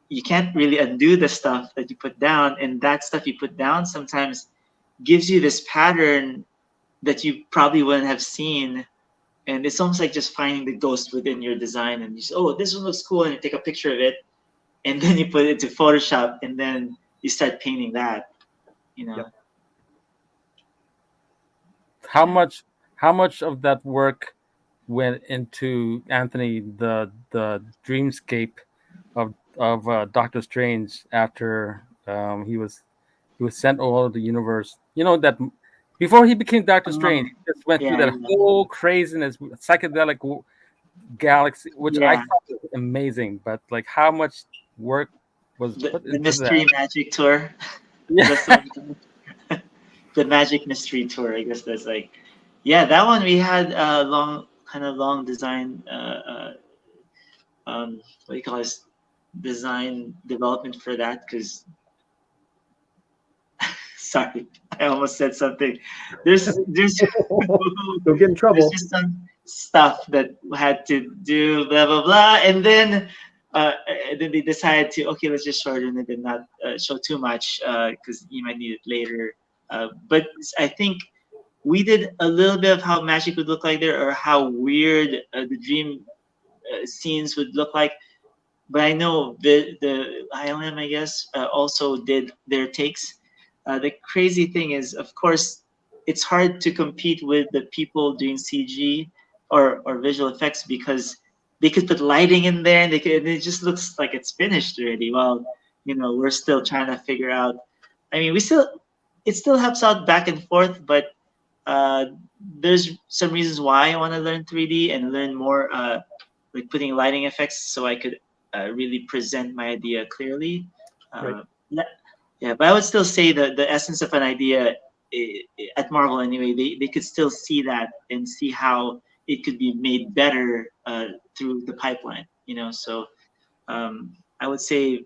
[SPEAKER 2] you can't really undo the stuff that you put down, and that stuff you put down sometimes gives you this pattern that you probably wouldn't have seen. And it's almost like just finding the ghost within your design, and you say, "Oh, this one looks cool," and you take a picture of it, and then you put it into Photoshop, and then you start painting that.
[SPEAKER 3] Yep.
[SPEAKER 1] How much of that work went into Anthony the dreamscape of Doctor Strange after he was sent all over the universe? That before he became Doctor Strange, he just went through
[SPEAKER 2] Yeah,
[SPEAKER 1] that whole craziness, psychedelic galaxy, which I
[SPEAKER 2] yeah.
[SPEAKER 1] thought was amazing. But like, how much work was
[SPEAKER 2] The,
[SPEAKER 1] put
[SPEAKER 2] the
[SPEAKER 1] into that?
[SPEAKER 2] mystery magic tour.
[SPEAKER 1] Yeah.
[SPEAKER 2] That's the one. The magic mystery tour. I guess that's like, yeah, that one we had a long design. What do you call this? Design development for that because sorry, I almost said something. There's
[SPEAKER 3] Don't get in
[SPEAKER 2] there's
[SPEAKER 3] trouble.
[SPEAKER 2] just some stuff that had to do blah blah blah, and then they decided to okay, let's just shorten it and not show too much because you might need it later. But I think we did a little bit of how magic would look like there, or how weird the dream scenes would look like. But I know the ILM, I guess, also did their takes. The crazy thing is, of course, it's hard to compete with the people doing CG or visual effects because they could put lighting in there and it just looks like it's finished already. Well, we're still trying to figure out. I mean, it still helps out back and forth, but uh, there's some reasons why I want to learn 3D and learn more, like putting lighting effects, so I could really present my idea clearly.
[SPEAKER 3] Right.
[SPEAKER 2] Yeah, but I would still say the essence of an idea at Marvel anyway, they could still see that and see how it could be made better through the pipeline. So I would say,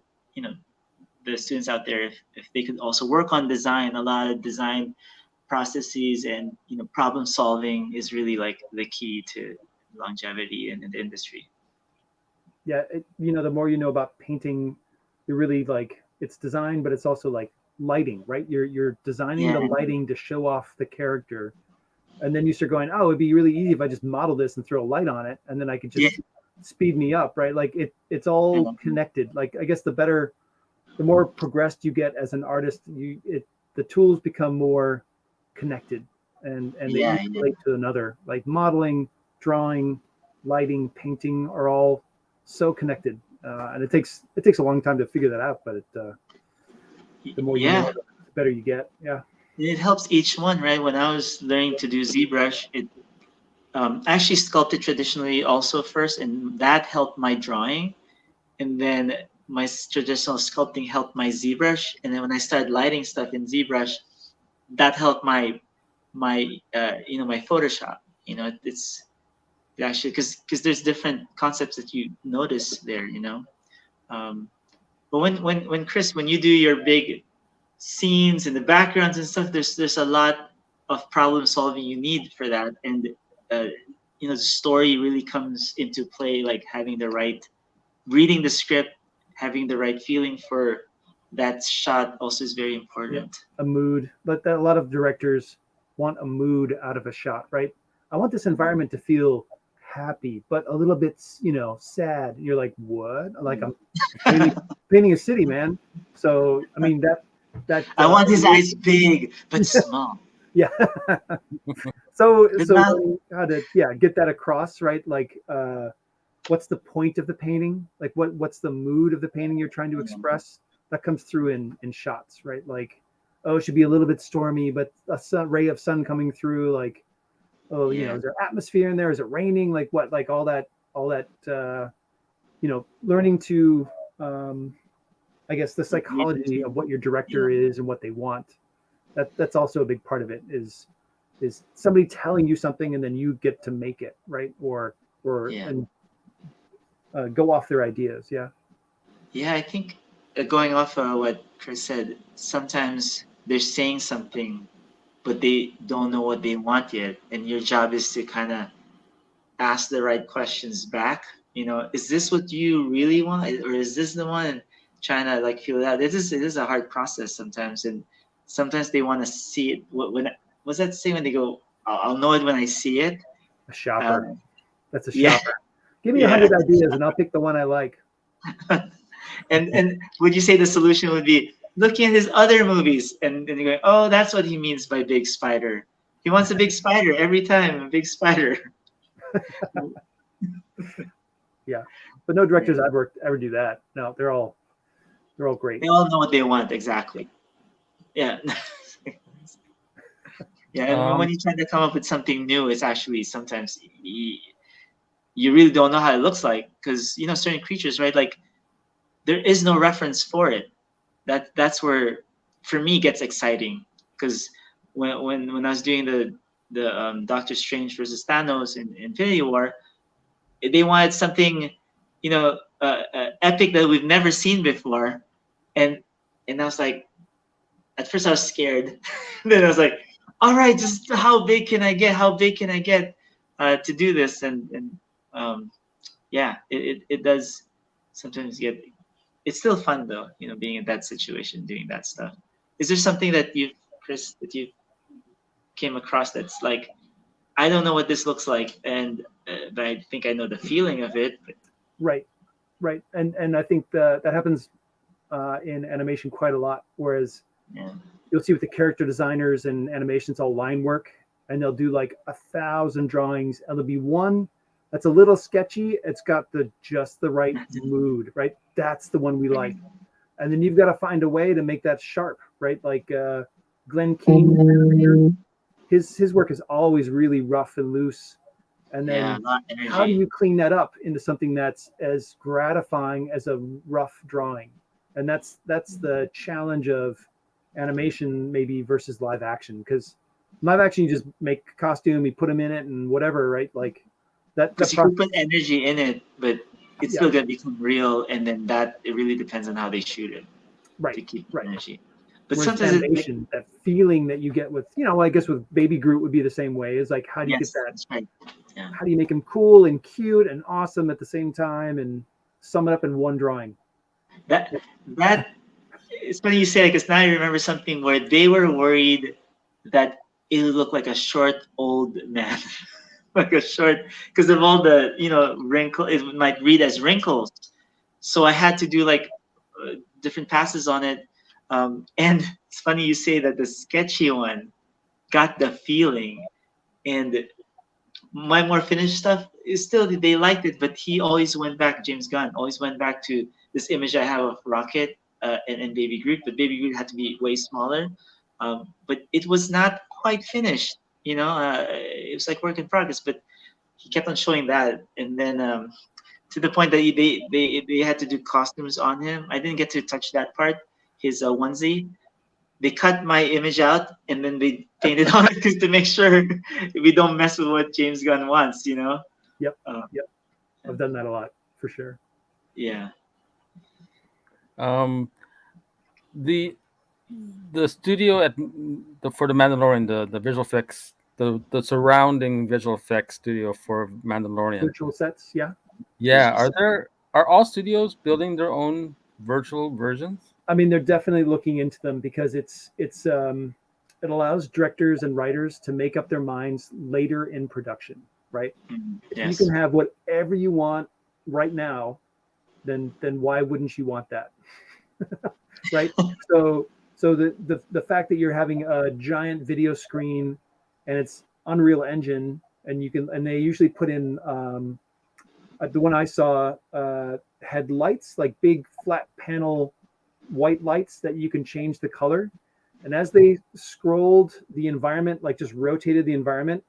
[SPEAKER 2] the students out there, if they could also work on design, a lot of design processes and problem solving is really like the key to longevity in the industry.
[SPEAKER 3] Yeah, the more you know about painting, you're really like it's design, but it's also like lighting, right? You're designing the
[SPEAKER 2] Yeah,
[SPEAKER 3] lighting to show off the character, and then you start going, oh, it'd be really easy if I just model this and throw a light on it, and then I could
[SPEAKER 2] yeah,
[SPEAKER 3] just speed me up, right? Like it's all connected. Like I guess the more progressed you get as an artist, the tools become more connected, and they
[SPEAKER 2] yeah,
[SPEAKER 3] each
[SPEAKER 2] yeah.
[SPEAKER 3] relate to another. Like modeling, drawing, lighting, painting are all so connected, and it takes a long time to figure that out. But the more you know,
[SPEAKER 2] Yeah.
[SPEAKER 3] the better you get. Yeah.
[SPEAKER 2] It helps each one, right? When I was learning to do ZBrush, it I actually sculpted traditionally also first, and that helped my drawing. And then my traditional sculpting helped my ZBrush. And then when I started lighting stuff in ZBrush, that helped my Photoshop. It's actually because there's different concepts that you notice there. Um, but when Chris, when you do your big scenes and the backgrounds and stuff. There's a lot of problem solving you need for that, and uh, the story really comes into play. Like having the right reading the script, having the right feeling for that shot also is very important.
[SPEAKER 3] A mood, but a lot of directors want a mood out of a shot, right? I want this environment to feel happy, but a little bit, sad. You're like, what? Like I'm painting a city, man. So I mean that
[SPEAKER 2] I want his eyes big but small.
[SPEAKER 3] yeah. so
[SPEAKER 2] Not,
[SPEAKER 3] how to get that across, right? Like what's the point of the painting? Like what's the mood of the painting you're trying to express? That comes through in shots, right? Like, oh, it should be a little bit stormy, but a ray of sun coming through, like, oh, is there atmosphere in there? Is it raining? Like what? Like all that learning to I guess the psychology of what your director is and what they want. That's also a big part of it is somebody telling you something and then you get to make it, right? Or and go off their ideas.
[SPEAKER 2] Yeah, I think going off what Chris said, sometimes they're saying something, but they don't know what they want yet, and your job is to kind of ask the right questions back. Is this what you really want, or is this the one? And trying to like feel it out. It is a hard process sometimes, and sometimes they want to see it. When was that saying when they go, I'll know it when I see it.
[SPEAKER 3] A shopper. That's a
[SPEAKER 2] yeah.
[SPEAKER 3] shopper. Give me 100 ideas and I'll pick the one I like.
[SPEAKER 2] and would you say the solution would be looking at his other movies and you're going, oh, that's what he means by big spider. He wants a big spider every time, a big spider.
[SPEAKER 3] Yeah, but no directors I've worked ever do that. No, they're all great.
[SPEAKER 2] They all know what they want exactly. Yeah. Yeah, and when you try to come up with something new, it's actually sometimes you really don't know how it looks like because certain creatures, right? Like there is no reference for it. That's where for me gets exciting because when I was doing the Doctor Strange versus Thanos in Infinity War, they wanted something epic that we've never seen before, and I was like, at first I was scared, then I was like, all right, just how big can I get? How big can I get to do this? And it does sometimes get. It's still fun though, being in that situation, doing that stuff. Is there something that Chris, that you came across that's like, I don't know what this looks like, and but I think I know the feeling of it. But...
[SPEAKER 3] Right, and I think that happens in animation quite a lot. Whereas you'll see with the character designers and animations all line work, and they'll do like 1,000 drawings, and there'll be one that's a little sketchy. It's got just the right mood, right? That's the one we like. And then you've got to find a way to make that sharp, right? Like Glenn King, his work is always really rough and loose. And then how do you clean that up into something that's as gratifying as a rough drawing? And that's the challenge of animation maybe versus live action, because live action you just make a costume, you put them in it and whatever, right? Like that
[SPEAKER 2] because you can put energy in it, but it's still gonna become real, and then it really depends on how they shoot it,
[SPEAKER 3] right?
[SPEAKER 2] To keep energy.
[SPEAKER 3] But sometimes animation, that feeling that you get with, I guess with Baby Groot would be the same way. Is like, how do you get that?
[SPEAKER 2] That's right. Yeah.
[SPEAKER 3] How do you make him cool and cute and awesome at the same time, and sum it up in one drawing?
[SPEAKER 2] That it's funny you say it, because now I remember something where they were worried that it would look like a short old man. Like a short, because of all the wrinkle, it might read as wrinkles. So I had to do like different passes on it, and it's funny you say that the sketchy one got the feeling, and my more finished stuff is still, they liked it, but he always went back. James Gunn always went back to this image I have of Rocket and Baby Groot, but Baby Groot had to be way smaller, but it was not quite finished. It was like work in progress, but he kept on showing that, and then to the point that they had to do costumes on him. I didn't get to touch that part. His onesie, they cut my image out and then they painted on it just to make sure we don't mess with what James Gunn wants. Yep.
[SPEAKER 3] Yep. I've done that a lot for sure.
[SPEAKER 2] Yeah.
[SPEAKER 1] The the studio for the Mandalorian, the visual effects, the surrounding visual effects studio for Mandalorian.
[SPEAKER 3] Virtual sets, yeah.
[SPEAKER 1] Yeah, are all studios building their own virtual versions?
[SPEAKER 3] I mean, they're definitely looking into them because it allows directors and writers to make up their minds later in production, right? If you can
[SPEAKER 2] Yes.
[SPEAKER 3] have whatever you want right now, then why wouldn't you want that, right? So the fact that you're having a giant video screen and it's Unreal Engine, and they usually put in the one I saw had lights, like big flat panel white lights that you can change the color. And as they scrolled the environment, like just rotated the environment,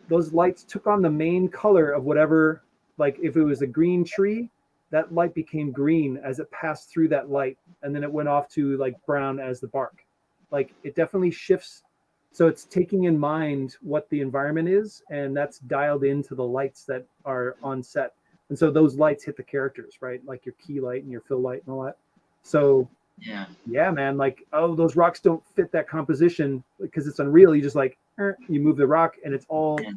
[SPEAKER 3] those lights took on the main color of whatever, like if it was a green tree, that light became green as it passed through that light. And then it went off to like brown as the bark. Like it definitely shifts. So it's taking in mind what the environment is, and that's dialed into the lights that are on set. And so those lights hit the characters, right? Like your key light and your fill light and all that. So
[SPEAKER 2] Yeah.
[SPEAKER 3] yeah, man, like, oh, those rocks don't fit that composition because it's Unreal. You just like, you move the rock and it's all
[SPEAKER 2] Yeah.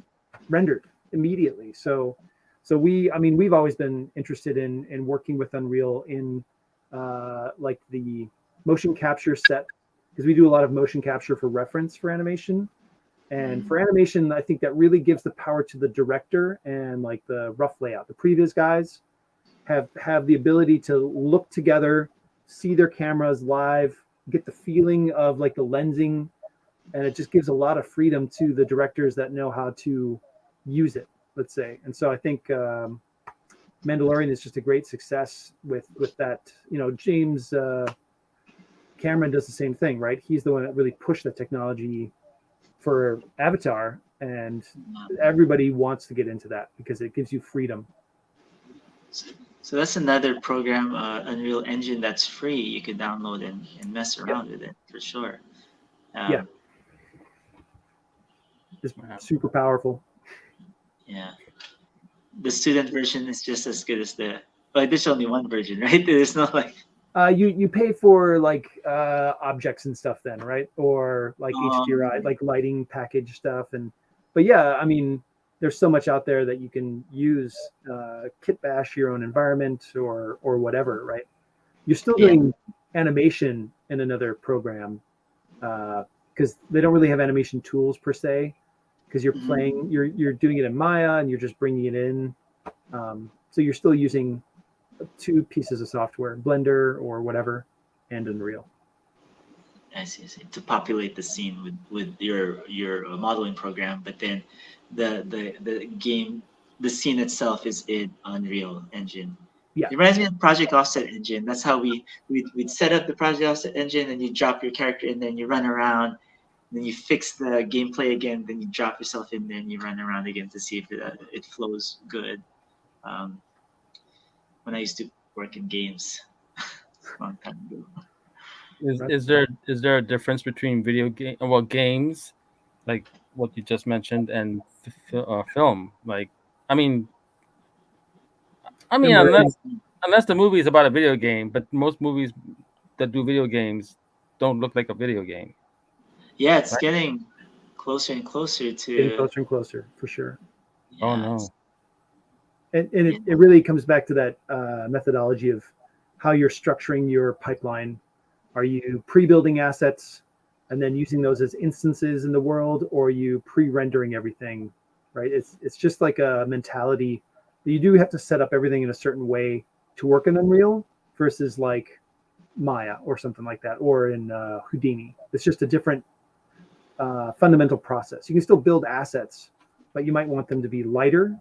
[SPEAKER 3] rendered immediately. So I mean, we've always been interested in working with Unreal in like the motion capture set, because we do a lot of motion capture for reference for animation. And for animation, I think that really gives the power to the director and like the rough layout. The previous guys have the ability to look together, see their cameras live, get the feeling of like the lensing, and it just gives a lot of freedom to the directors that know how to use it, let's say. And so I think Mandalorian is just a great success with that. You know, James Cameron does the same thing, right? He's the one that really pushed the technology for Avatar, and everybody wants to get into that because it gives you freedom.
[SPEAKER 2] So that's another program, Unreal Engine, that's free. You could download and mess
[SPEAKER 3] Yep.
[SPEAKER 2] around with it for sure.
[SPEAKER 3] Yeah. It's super powerful.
[SPEAKER 2] Yeah. The student version is just as good as the. Well, there's only one version, right? There's no like.
[SPEAKER 3] You pay for like objects and stuff then, right? Or like HDRI, like lighting package stuff. But yeah, I mean, there's so much out there that you can use, kit bash your own environment or whatever, right? You're still doing animation in another program because they don't really have animation tools per se, because you're playing, you're doing it in Maya and you're just bringing it in. So you're still using two pieces of software, Blender or whatever, and Unreal.
[SPEAKER 2] I see. To populate the scene with your modeling program, but then the game, the scene itself is in Unreal Engine.
[SPEAKER 3] Yeah.
[SPEAKER 2] It reminds me of Project Offset Engine. That's how we'd set up the Project Offset Engine, and you drop your character in, then you run around, then you fix the gameplay again, then you drop yourself in, then you run around again to see if it flows good. When I used to work in games, a long time ago.
[SPEAKER 1] Is there a difference between games, like what you just mentioned, and film? Like, I mean, unless the movie is about a video game, but most movies that do video games don't look like a video game.
[SPEAKER 2] Yeah, it's
[SPEAKER 1] Right?
[SPEAKER 2] getting closer and closer
[SPEAKER 3] Getting
[SPEAKER 2] to.
[SPEAKER 3] closer and closer, for sure.
[SPEAKER 1] Oh
[SPEAKER 2] Yeah,
[SPEAKER 1] no.
[SPEAKER 3] And it really comes back to that methodology of how you're structuring your pipeline. Are you pre-building assets and then using those as instances in the world, or are you pre-rendering everything, right? It's just like a mentality. You do have to set up everything in a certain way to work in Unreal versus like Maya or something like that, or in Houdini. It's just a different fundamental process. You can still build assets, but you might want them to be lighter,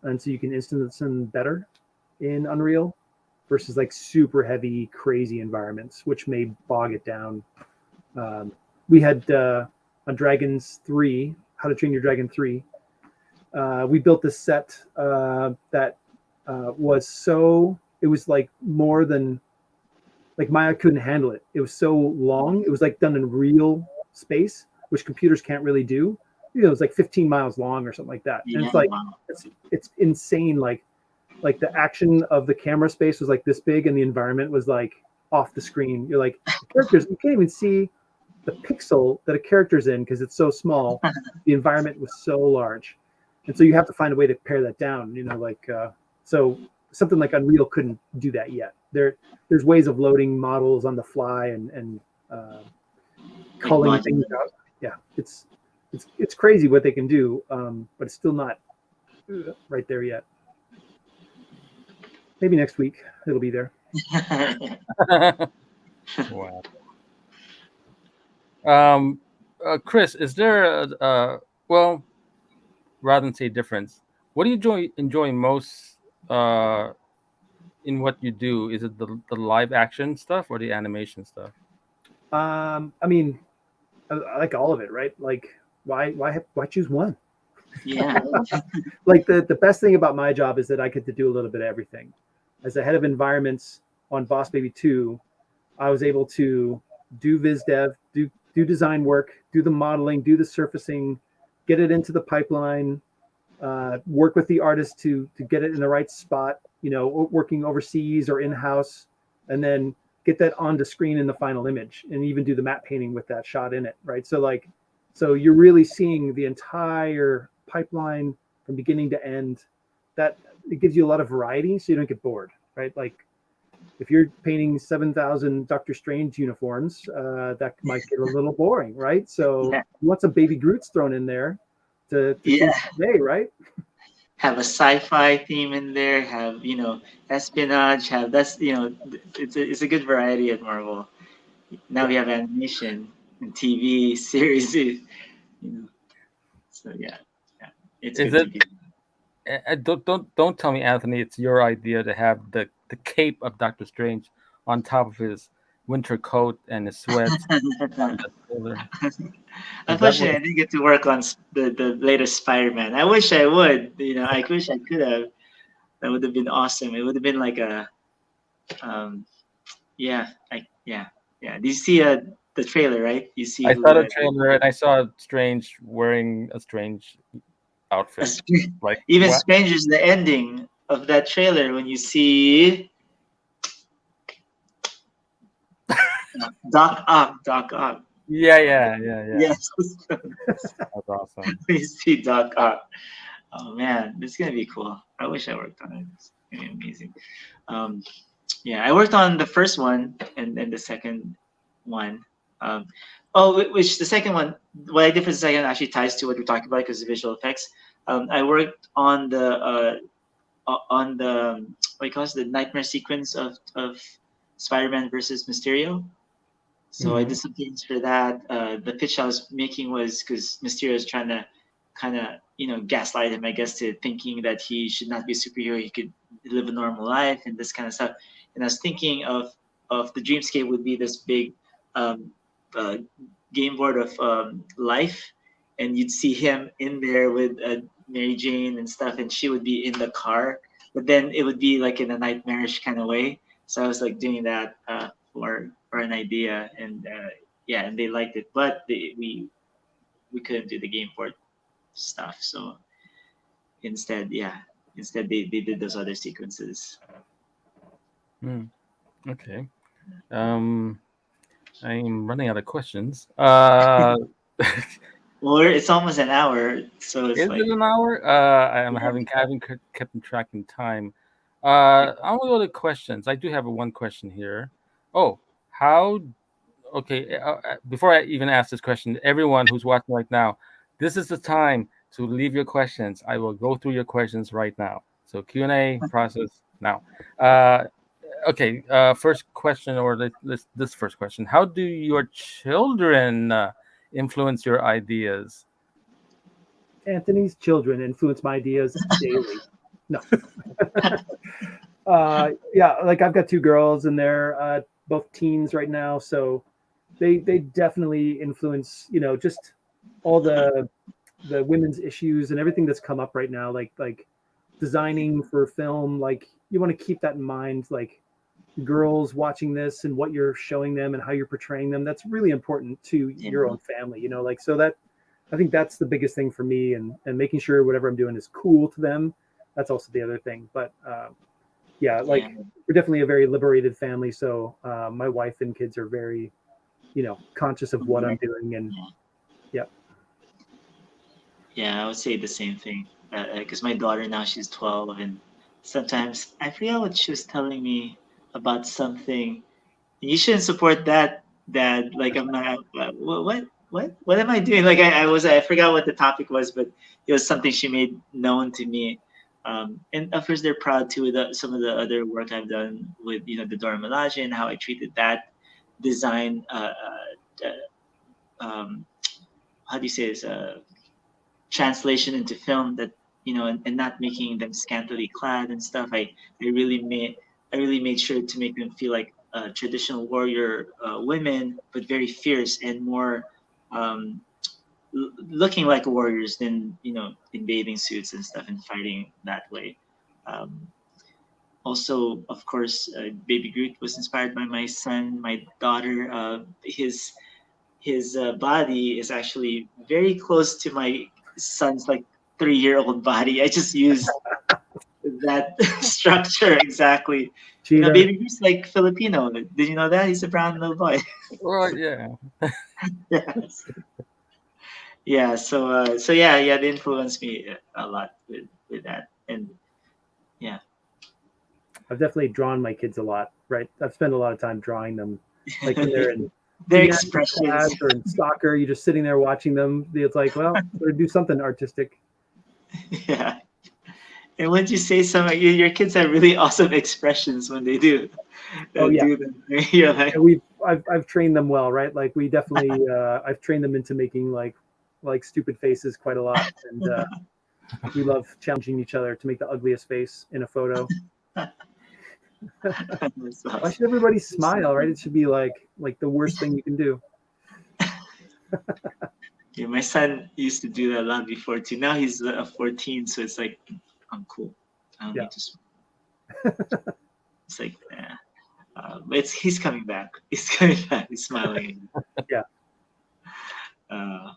[SPEAKER 3] and so you can instance them better in Unreal versus like super heavy, crazy environments, which may bog it down. We had on Dragons 3, How to Train Your Dragon 3, we built this set that it was like more than, like Maya couldn't handle it. It was so long. It was like done in real space, which computers can't really do. You know, it was like 15 miles long or something like that. And it's like, it's insane. Like the action of the camera space was like this big and the environment was like off the screen. You're like, the characters, you can't even see the pixel that a character's in because it's so small. The environment was so large. And so you have to find a way to pare that down, so something like Unreal couldn't do that yet. There's ways of loading models on the fly and culling things out. Yeah, it's crazy what they can do, but it's still not right there yet. Maybe next week it'll be there.
[SPEAKER 1] Wow. Chris, is there well, rather than say difference, what do you enjoy most in what you do? Is it the live action stuff or the animation stuff?
[SPEAKER 3] I mean, I like all of it, right? Like, why choose one?
[SPEAKER 2] Yeah.
[SPEAKER 3] Like the best thing about my job is that I get to do a little bit of everything. As the head of environments on Boss Baby 2, I was able to do viz dev, do design work, do the modeling, do the surfacing, get it into the pipeline, work with the artist to get it in the right spot, working overseas or in-house, and then get that onto screen in the final image, and even do the matte painting with that shot in it, right? So you're really seeing the entire pipeline from beginning to end. That it gives you a lot of variety, so you don't get bored, right? Like if you're painting 7,000 Doctor Strange uniforms, that might get a little boring, right? So you want some baby Groots thrown in there to change the day, right?
[SPEAKER 2] Have a sci-fi theme in there. Have espionage. It's a good variety at Marvel. Now we have animation and TV series. So it's
[SPEAKER 1] Is
[SPEAKER 2] good to
[SPEAKER 1] it?
[SPEAKER 2] be.
[SPEAKER 1] Don't tell me, Anthony, it's your idea to have the cape of Doctor Strange on top of his winter coat and his sweats on the trailer. Is that
[SPEAKER 2] Unfortunately,
[SPEAKER 1] what?
[SPEAKER 2] I didn't get to work on the latest Spider-Man. I wish I would. I wish I could have. That would have been awesome. It would have been like a, um, yeah, yeah. Do you see the trailer, right? You see
[SPEAKER 1] I saw
[SPEAKER 2] who
[SPEAKER 1] the trailer and I saw Strange wearing a strange
[SPEAKER 2] a
[SPEAKER 1] outfit.
[SPEAKER 2] str-
[SPEAKER 1] Like
[SPEAKER 2] even
[SPEAKER 1] what?
[SPEAKER 2] stranger is the ending of that trailer when you see Doc Ock.
[SPEAKER 1] Yeah.
[SPEAKER 2] Yes,
[SPEAKER 1] That's awesome.
[SPEAKER 2] we see Doc Ock. Oh man, this is gonna be cool. I wish I worked on it. It's gonna be amazing. Um, yeah, I worked on the first one and the second one. Um, which the second one, what I did for the second actually ties to what we're talking about because of visual effects. I worked on the what do you call it, the nightmare sequence of Spider-Man versus Mysterio. So I did some things for that. The pitch I was making was because Mysterio is trying to kind of gaslight him, I guess, to thinking that he should not be a superhero. He could live a normal life and this kind of stuff. And I was thinking of the dreamscape would be this big um, uh, game board of life, and you'd see him in there with Mary Jane and stuff, and she would be in the car, but then it would be like in a nightmarish kind of way. So I was like doing that for an idea, and and they liked it, but we couldn't do the game board stuff. So instead they did those other sequences.
[SPEAKER 1] Hmm. Okay. I'm running out of questions.
[SPEAKER 2] Or it's almost an hour, so it's
[SPEAKER 1] Is
[SPEAKER 2] like
[SPEAKER 1] it an hour? I'm
[SPEAKER 2] yeah.
[SPEAKER 1] having I haven't kept track in time. I want to go to questions. I do have one question here. Oh, how? Okay. Before I even ask this question, everyone who's watching right now, this is the time to leave your questions. I will go through your questions right now. So Q&A process now. Uh, okay. First question, or this first question: how do your children influence your ideas?
[SPEAKER 3] Anthony's children influence my ideas daily. No. Yeah, like I've got two girls and they're both teens right now, so they definitely influence, just all the women's issues and everything that's come up right now, like designing for film. Like you want to keep that in mind, like girls watching this and what you're showing them and how you're portraying them. That's really important to your own family, like so that I think that's the biggest thing for me, and making sure whatever I'm doing is cool to them. That's also the other thing. But yeah,
[SPEAKER 2] Yeah.
[SPEAKER 3] like we're definitely a very liberated family. So my wife and kids are very, conscious of what I'm doing, and
[SPEAKER 2] Yeah.
[SPEAKER 3] yeah.
[SPEAKER 2] Yeah, I would say the same thing. Because my daughter now, she's 12, and sometimes I forget what she was telling me about something. You shouldn't support that, Dad. Like I'm not. What am I doing? Like I forgot what the topic was, but it was something she made known to me. And of course, they're proud too with some of the other work I've done with the Dora Milaje and how I treated that design. Um, how do you say this? Translation into film that and not making them scantily clad and stuff. I really made I really made sure to make them feel like traditional warrior women, but very fierce and more um, looking like warriors than in bathing suits and stuff and fighting that way. Um, Also, of course, Baby Groot was inspired by my son, my daughter. His body is actually very close to my son's like 3-year-old body. I just use that structure exactly.
[SPEAKER 3] Cheater.
[SPEAKER 2] Baby Groot's like Filipino. Did you know that he's a brown little boy?
[SPEAKER 1] Right, yeah.
[SPEAKER 2] Yes. Yeah. So yeah, they influenced me a lot with that, and yeah.
[SPEAKER 3] I've definitely drawn my kids a lot, right? I've spent a lot of time drawing them, like when they're in
[SPEAKER 2] Their
[SPEAKER 3] gymnastics
[SPEAKER 2] expressions.
[SPEAKER 3] class or in soccer. You're just sitting there watching them. It's like, well, better do something artistic.
[SPEAKER 2] Yeah. And when you say something, your kids have really awesome expressions when they do
[SPEAKER 3] Oh yeah,
[SPEAKER 2] do them. You're like,
[SPEAKER 3] and I've trained them well, right? Like we definitely I've trained them into making like stupid faces quite a lot, and we love challenging each other to make the ugliest face in a photo.
[SPEAKER 2] that's
[SPEAKER 3] Why
[SPEAKER 2] awesome.
[SPEAKER 3] should everybody smile, right? It should be like the worst thing you can do.
[SPEAKER 2] Yeah, my son used to do that a lot before too. Now he's 14, so it's like I'm cool. I don't
[SPEAKER 3] Yeah.
[SPEAKER 2] need to. It's like, but he's coming back. He's coming back. He's smiling.
[SPEAKER 3] Yeah.
[SPEAKER 2] Uh,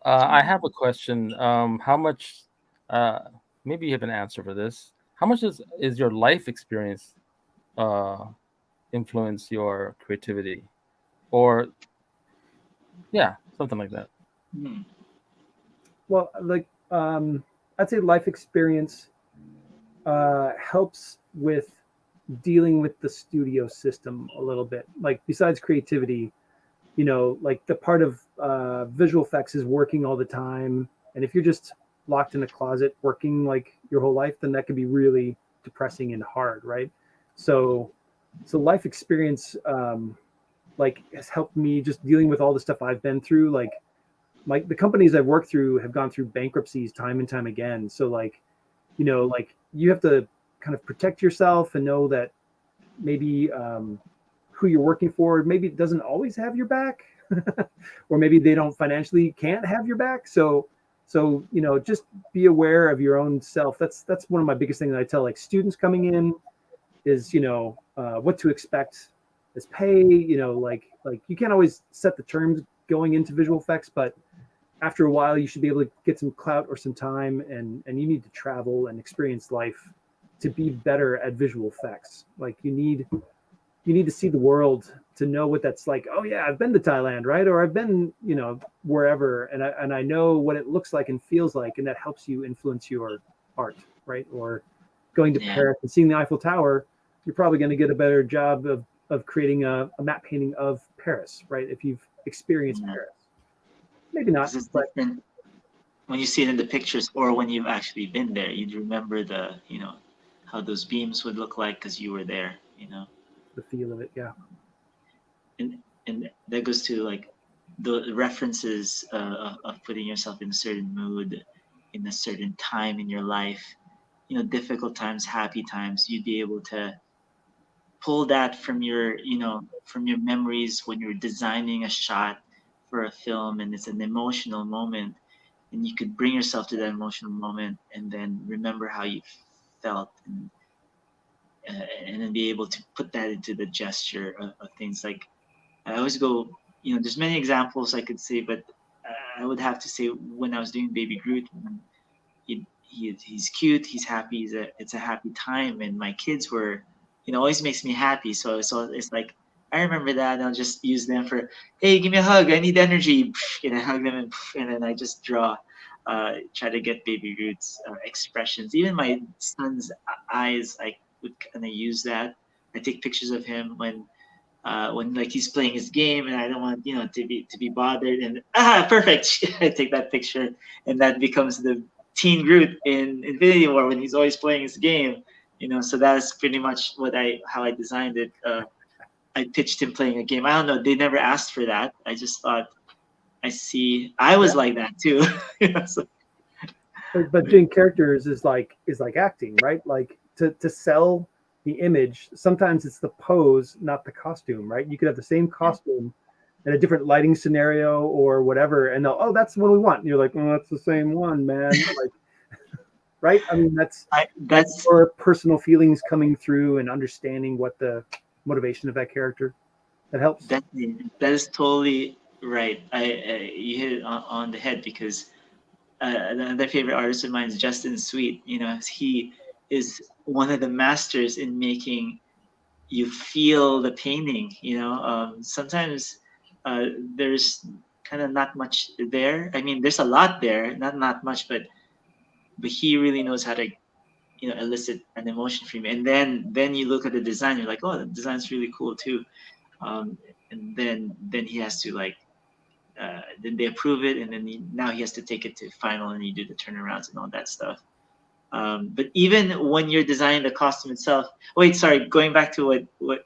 [SPEAKER 1] I have a question. How much? Uh, Maybe you have an answer for this. How much is your life experience uh, influence your creativity, or yeah, something like that?
[SPEAKER 2] hmm,
[SPEAKER 3] Well, like I'd say life experience helps with dealing with the studio system a little bit. Like besides creativity, like the part of visual effects is working all the time, and if you're just locked in a closet working like your whole life, then that can be really depressing and hard, right? So life experience like has helped me just dealing with all the stuff I've been through. Like the companies I've worked through have gone through bankruptcies time and time again. So like you have to kind of protect yourself and know that maybe who you're working for maybe doesn't always have your back, or maybe they don't financially can't have your back. So just be aware of your own self. That's one of my biggest things that I tell like students coming in is what to expect as pay. Like you can't always set the terms going into visual effects, but after a while you should be able to get some clout or some time, and you need to travel and experience life to be better at visual effects. Like you need to see the world to know what that's like. Oh yeah, I've been to Thailand, right? Or I've been wherever, and I know what it looks like and feels like, and that helps you influence your art, right? Or going to
[SPEAKER 2] yeah.
[SPEAKER 3] Paris and seeing the Eiffel Tower, you're probably going to get a better job of creating a matte painting of Paris, right? If you've experienced
[SPEAKER 2] Yeah.
[SPEAKER 3] Paris. Maybe not,
[SPEAKER 2] Because it's
[SPEAKER 3] but
[SPEAKER 2] different when you see it in the pictures or when you've actually been there. You'd remember how those beams would look like because you were there.
[SPEAKER 3] the feel of it, yeah.
[SPEAKER 2] And that goes to like the references of putting yourself in a certain mood in a certain time in your life, difficult times, happy times. You'd be able to pull that from your memories when you're designing a shot for a film and it's an emotional moment, and you could bring yourself to that emotional moment and then remember how you felt, and then be able to put that into the gesture of things. Like I always go, there's many examples I could say, but I would have to say when I was doing Baby Groot, when he's cute, he's happy, it's a happy time, and my kids were, always makes me happy. So it's like I remember that, and I'll just use them for, hey, give me a hug, I need energy, and I hug them, and then I just draw, try to get baby Groot's expressions. Even my son's eyes, I would kind of use that. I take pictures of him when like he's playing his game and I don't want to be bothered, and perfect. I take that picture, and that becomes the teen Groot in Infinity War when he's always playing his game. So that's pretty much how I designed it. I pitched him playing a game. I don't know. They never asked for that. I just thought I was like that too. So,
[SPEAKER 3] but doing characters is like acting, right? Like to sell the image, sometimes it's the pose, not the costume, right? You could have the same costume in a different lighting scenario or whatever, and they'll, oh, that's what we want. And you're like, oh, that's the same one, man. Like, right? I mean, that's your personal feelings coming through and understanding what the motivation of that character. That helps.
[SPEAKER 2] That is totally right. You hit it on the head, because another favorite artist of mine is Justin Sweet. He is one of the masters in making you feel the painting. Sometimes there's kind of not much there. I mean, there's a lot there, not much, but he really knows how to elicit an emotion from you. And then you look at the design, you're like, oh, the design's really cool too. And then he has to then they approve it, and then now he has to take it to final, and you do the turnarounds and all that stuff. But even when you're designing the costume itself, wait, sorry, going back to what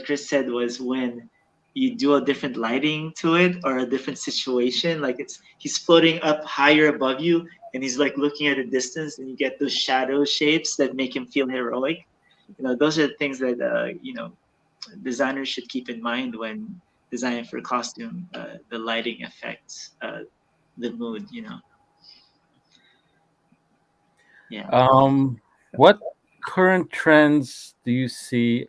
[SPEAKER 2] Chris said, was when you do a different lighting to it or a different situation, like he's floating up higher above you, and he's like looking at a distance, and you get those shadow shapes that make him feel heroic. Those are the things that designers should keep in mind when designing for a costume. The lighting affects the mood. Yeah.
[SPEAKER 1] What current trends do you see,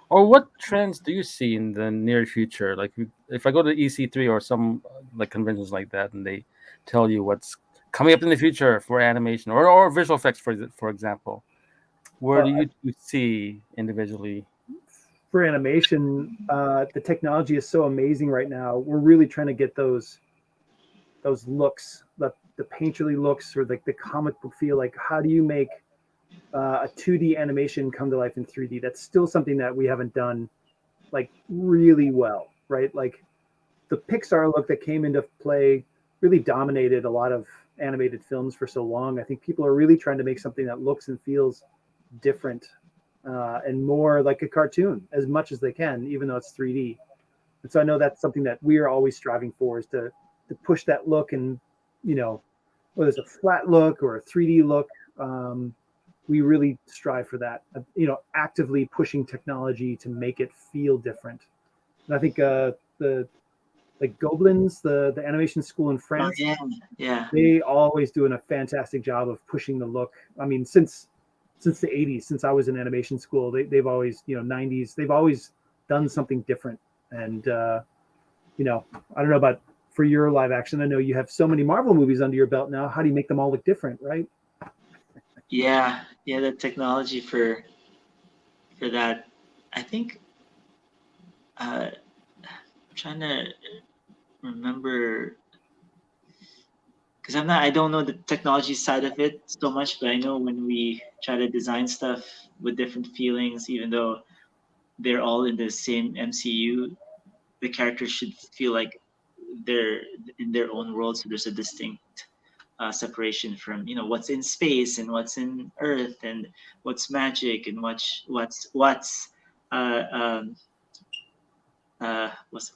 [SPEAKER 1] or what trends do you see in the near future? Like, if I go to EC3 or some like conventions like that, and they tell you what's coming up in the future for animation or visual effects, for example, where do you see individually?
[SPEAKER 3] For animation, the technology is so amazing right now. We're really trying to get those looks, the painterly looks, or like the comic book feel. Like, how do you make a 2D animation come to life in 3D? That's still something that we haven't done like really well, right? Like the Pixar look that came into play really dominated a lot of animated films for so long. I think people are really trying to make something that looks and feels different and more like a cartoon as much as they can, even though it's 3D. And so I know that's something that we are always striving for, is to push that look. And whether it's a flat look or a 3D look, we really strive for that. Actively pushing technology to make it feel different. And I think the Gobelins, the animation school in France,
[SPEAKER 2] yeah,
[SPEAKER 3] they always doing a fantastic job of pushing the look. I mean, since the 80s, since I was in animation school, they've always, 90s, they've always done something different. And I don't know about for your live action. I know you have so many Marvel movies under your belt now. How do you make them all look different, right?
[SPEAKER 2] Yeah. The technology for that, I think. I'm trying to remember, because I don't know the technology side of it so much, but I know when we try to design stuff with different feelings, even though they're all in the same MCU, the characters should feel like they're in their own world. So there's a distinct separation from what's in space and what's in Earth, and what's magic and what's uh, um, what's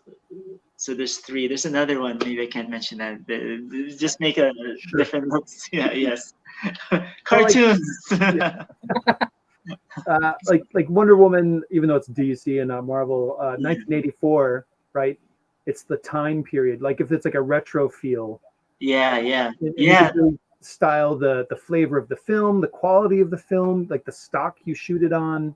[SPEAKER 2] so there's three. There's another one. Maybe I can't mention that. Just make a different looks. Yeah. Yes. Cartoons.
[SPEAKER 3] Like Wonder Woman, even though it's DC and not Marvel, 1984, right? It's the time period. Like if it's like a retro feel.
[SPEAKER 2] Yeah.
[SPEAKER 3] And you can really style the flavor of the film, the quality of the film, like the stock you shoot it on.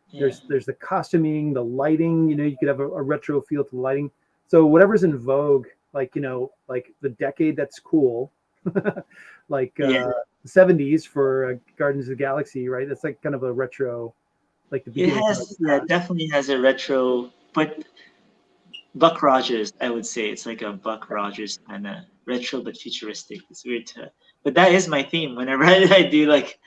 [SPEAKER 3] Yeah. There's the costuming, the lighting. You could have a retro feel to the lighting. So whatever's in vogue, like like the decade that's cool, like
[SPEAKER 2] Yeah.
[SPEAKER 3] the 70s for Guardians of the Galaxy, right? That's like kind of a retro, like the
[SPEAKER 2] It
[SPEAKER 3] beginning of
[SPEAKER 2] has, yeah, definitely has a retro, but Buck Rogers, I would say it's like a Buck Rogers kind of retro but futuristic. It's weird to, but that is my theme. Whenever I do like,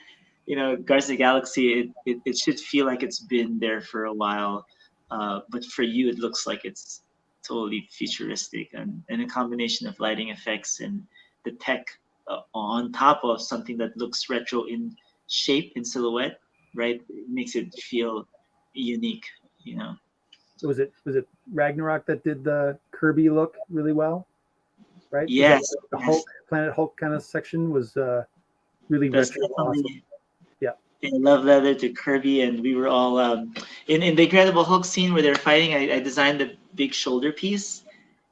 [SPEAKER 2] Guardians of the Galaxy, it should feel like it's been there for a while, but for you, it looks like it's totally futuristic, and a combination of lighting effects and the tech on top of something that looks retro in shape, in silhouette, right? It makes it feel unique, you know.
[SPEAKER 3] was it Ragnarok that did the Kirby look really well, right? Was that
[SPEAKER 2] Yes,
[SPEAKER 3] the
[SPEAKER 2] yes,
[SPEAKER 3] Hulk, Planet Hulk kind of section was really
[SPEAKER 2] that's
[SPEAKER 3] retro awesome.
[SPEAKER 2] definitely
[SPEAKER 3] Yeah.
[SPEAKER 2] in Love Leather to Kirby, and we were all in the Incredible Hulk scene where they're fighting. I designed the big shoulder piece,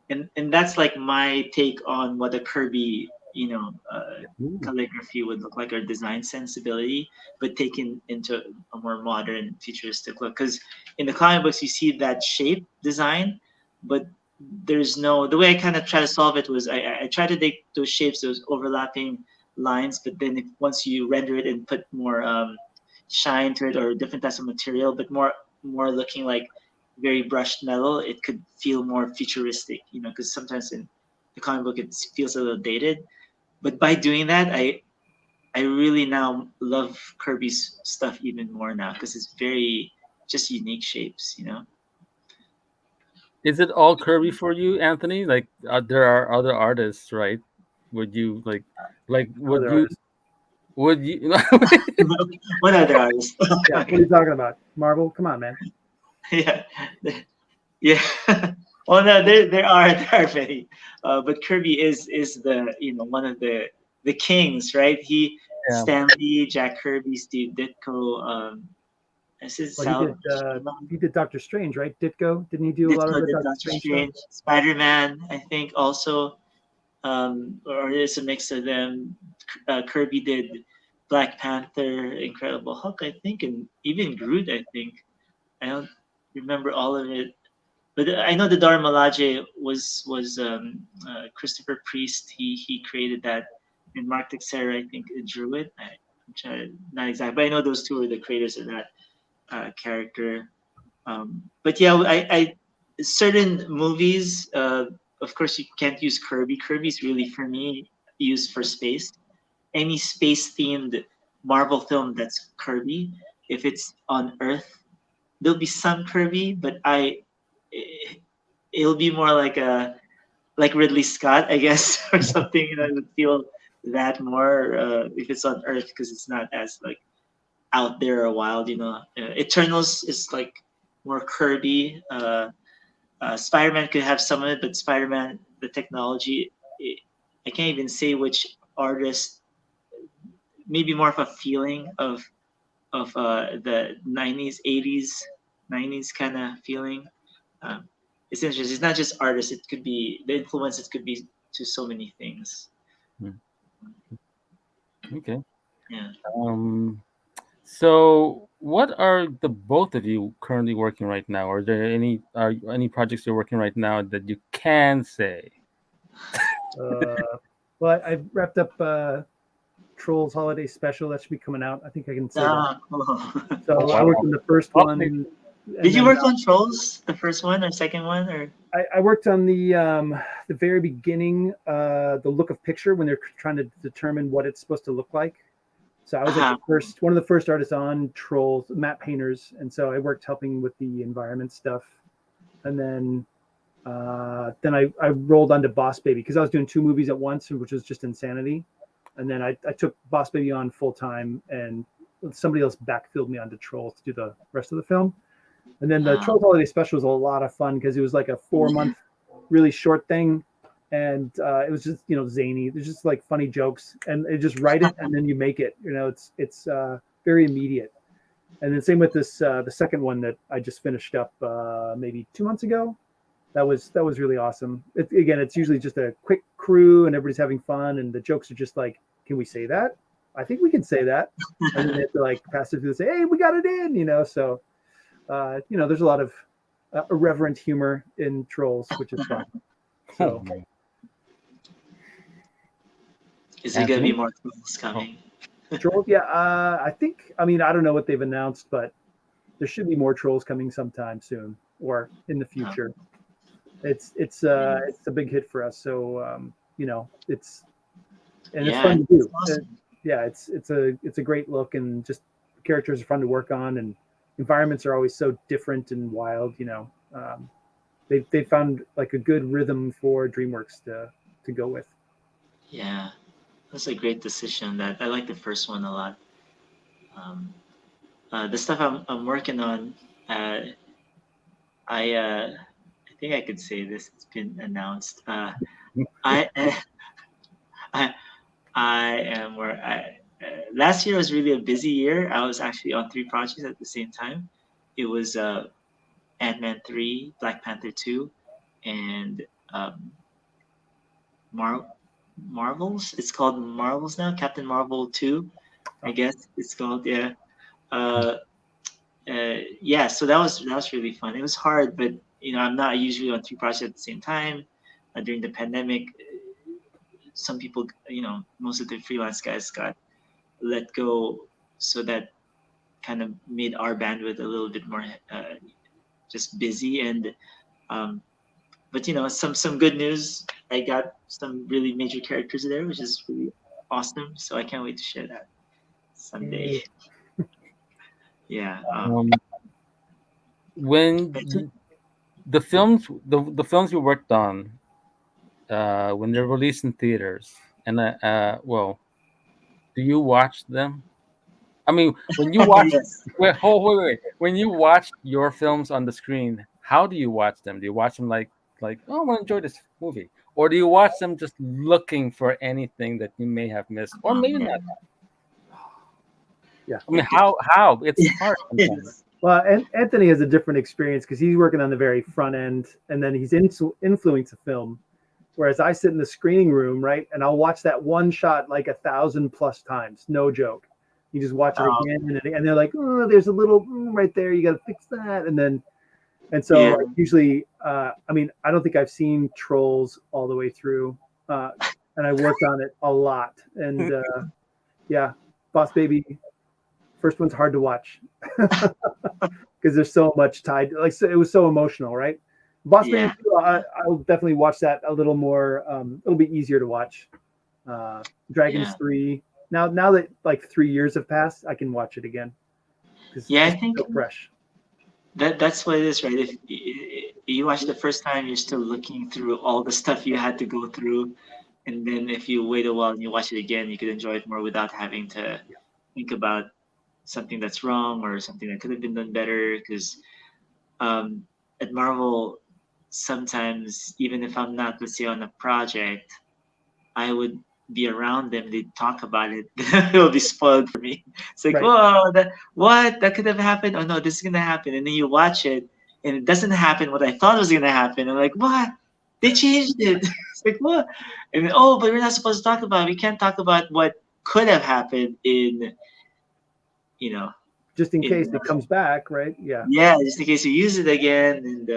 [SPEAKER 2] and that's like my take on what a Kirby,
[SPEAKER 1] Ooh.
[SPEAKER 2] calligraphy would look like, or design sensibility, but taken into a more modern, futuristic look. Because in the comic books, you see that shape design, but there's no. The way I kind of try to solve it was I try to take those shapes, those overlapping lines, but then once you render it and put more shine to it or different types of material, but more looking like very brushed metal, it could feel more futuristic, because sometimes in the comic book it feels a little dated. But by doing that, I really now love Kirby's stuff even more now because it's very just unique shapes.
[SPEAKER 1] Is it all Kirby for you, Anthony? Like, there are other artists, right? Would you like, would
[SPEAKER 3] Other
[SPEAKER 1] you,
[SPEAKER 3] artists.
[SPEAKER 1] would you?
[SPEAKER 2] What other artists?
[SPEAKER 3] Yeah. What are you talking about? Marvel? Come on, man.
[SPEAKER 2] Yeah, yeah. Well, no, there are many, but Kirby is the one of the kings, right?
[SPEAKER 1] Yeah.
[SPEAKER 2] Stan Lee, Jack Kirby, Steve Ditko, this is
[SPEAKER 3] Well,
[SPEAKER 2] Sal.
[SPEAKER 3] he did Doctor Strange, right? Ditko, didn't he do a lot of
[SPEAKER 2] Ditko
[SPEAKER 3] the
[SPEAKER 2] did
[SPEAKER 3] Doctor
[SPEAKER 2] Doctor
[SPEAKER 3] Strange stuff?
[SPEAKER 2] Strange, Spider-Man, I think also, or it's a mix of them. Kirby did Black Panther, Incredible Hulk, I think, and even Groot, I think. I don't remember all of it, but I know the Dora Milaje was Christopher Priest. He created that, and Mark Texeira, I think, drew it. I'm trying not exactly, but I know those two are the creators of that character. But yeah, I certain movies. Of course, you can't use Kirby. Kirby's really for me used for space. Any space themed Marvel film that's Kirby. If it's on Earth, there'll be some Kirby, but it'll be more like Ridley Scott, I guess, or something. I would feel that more if it's on Earth because it's not as like out there or wild. Eternals is like more Kirby. Spider-Man could have some of it, but Spider-Man, the technology, I can't even say which artist. Maybe more of a feeling of the 90s, 80s, 90s kind of feeling. Um, it's interesting. It's not just artists. It could be the influence. It could be to so many things.
[SPEAKER 1] Okay.
[SPEAKER 2] Yeah.
[SPEAKER 1] So, what are the both of you currently working right now? Are there any projects you're working right now that you can say?
[SPEAKER 3] Well, I wrapped up Trolls Holiday Special. That should be coming out. I think I can say that.
[SPEAKER 2] Cool.
[SPEAKER 3] So
[SPEAKER 1] Oh,
[SPEAKER 3] I worked
[SPEAKER 1] wow.
[SPEAKER 3] on the first
[SPEAKER 1] Okay.
[SPEAKER 3] one.
[SPEAKER 2] Did you
[SPEAKER 3] then,
[SPEAKER 2] work on Trolls, the first one or second one, or?
[SPEAKER 3] I worked on the very beginning, the look of picture when they're trying to determine what it's supposed to look like. So I was like one of the first artists on Trolls, map painters, and so I worked helping with the environment stuff, and then I rolled onto Boss Baby because I was doing two movies at once, which was just insanity. And then I took Boss Baby on full time, and somebody else backfilled me onto Trolls to do the rest of the film. And then the Trolls Holiday Special was a lot of fun because it was like a 4-month, really short thing, and it was just zany. There's just like funny jokes, and you just write it and then you make it. It's very immediate. And then same with this the second one that I just finished up maybe 2 months ago. That was really awesome. Again, it's usually just a quick crew and everybody's having fun, and the jokes are just like, can we say that? I think we can say that. And then they have to like pass it through and say, hey, we got it in. So there's a lot of irreverent humor in Trolls, which is fun. So
[SPEAKER 2] Is there gonna be
[SPEAKER 1] Anthony?
[SPEAKER 2] more films
[SPEAKER 1] Oh,
[SPEAKER 2] coming?
[SPEAKER 3] Trolls, yeah. I think. I mean, I don't know what they've announced, but there should be more trolls coming sometime soon or in the
[SPEAKER 2] No.
[SPEAKER 3] future.
[SPEAKER 2] Yeah.
[SPEAKER 3] It's a big hit for us. So it's
[SPEAKER 2] Yeah,
[SPEAKER 3] fun to
[SPEAKER 2] it's
[SPEAKER 3] do.
[SPEAKER 2] awesome.
[SPEAKER 3] Yeah, it's a great look, and just characters are fun to work on, and environments are always so different and wild. They found like a good rhythm for DreamWorks to go with.
[SPEAKER 2] Yeah, that's a great decision. That I like the first one a lot. Um, the stuff I'm working on, uh, I think I could say this. It's been announced. I I I am where I. Last year was really a busy year. I was actually on three projects at the same time. It was Ant-Man 3, Black Panther 2, and um, Mar- Marvels. It's called Marvels now. Captain Marvel 2, I
[SPEAKER 3] Oh,
[SPEAKER 2] guess it's called. Yeah. Uh, yeah. So that was really fun. It was hard, but I'm not usually on three projects at the same time. During the pandemic, some people, most of the freelance guys got let go, so that kind of made our bandwidth a little bit more just busy. And um, but some good news. I got some really major characters there, which is really awesome. So I can't wait to share that someday.
[SPEAKER 3] yay.
[SPEAKER 2] Yeah.
[SPEAKER 1] um, when you, the films you worked on, when they're released in theaters, and well, do you watch them? I mean, when you watch,
[SPEAKER 2] Yes.
[SPEAKER 1] wait. When you watch your films on the screen, how do you watch them? Do you watch them like, oh, I want to enjoy this movie, or do you watch them just looking for anything that you may have missed, or
[SPEAKER 2] Oh
[SPEAKER 1] maybe not?
[SPEAKER 2] man.
[SPEAKER 3] Yeah.
[SPEAKER 1] I mean,
[SPEAKER 2] It
[SPEAKER 1] how it's hard sometimes.
[SPEAKER 2] depends.
[SPEAKER 3] Well, and Anthony has a different experience because he's working on the very front end, and then he's influenced the film. Whereas I sit in the screening room, right, and I'll watch that one shot like 1,000+ times, no joke. You just watch it
[SPEAKER 2] Oh
[SPEAKER 3] again and they're like, oh, there's a little right there, you got to fix that, and so
[SPEAKER 2] yeah.
[SPEAKER 3] like, usually, I mean, I don't think I've seen Trolls all the way through, and I worked on it a lot, and yeah, Boss Baby, first one's hard to watch because there's so much tied. Like so, it was so emotional, right? Boss Baby
[SPEAKER 2] Yeah.
[SPEAKER 3] 2,
[SPEAKER 2] Yeah.
[SPEAKER 3] I'll definitely watch that a little more. It'll be easier to watch. Dragons
[SPEAKER 2] Yeah.
[SPEAKER 3] 3. Now that like 3 years have passed, I can watch it again because
[SPEAKER 2] Yeah. I
[SPEAKER 3] it's
[SPEAKER 2] think
[SPEAKER 3] so fresh.
[SPEAKER 2] that's what it is, right? If you watch the first time, you're still looking through all the stuff you had to go through, and then if you wait a while and you watch it again, you could enjoy it more without having to think about something that's wrong or something that could have been done better. Because um, at Marvel, sometimes even if I'm not, let's say, on a project, I would be around them. They'd talk about it. It'll be spoiled for me. It's like,
[SPEAKER 3] Right.
[SPEAKER 2] whoa, that could have happened. Oh no, this is gonna happen. And then you watch it, and it doesn't happen what I thought was gonna happen. I'm like, what? They changed it. It's like what? And then, oh, but we're not supposed to talk about it. We can't talk about what could have happened you know,
[SPEAKER 3] Just in case
[SPEAKER 2] in
[SPEAKER 3] it comes back, right? Yeah.
[SPEAKER 2] yeah, just in case you use it again. And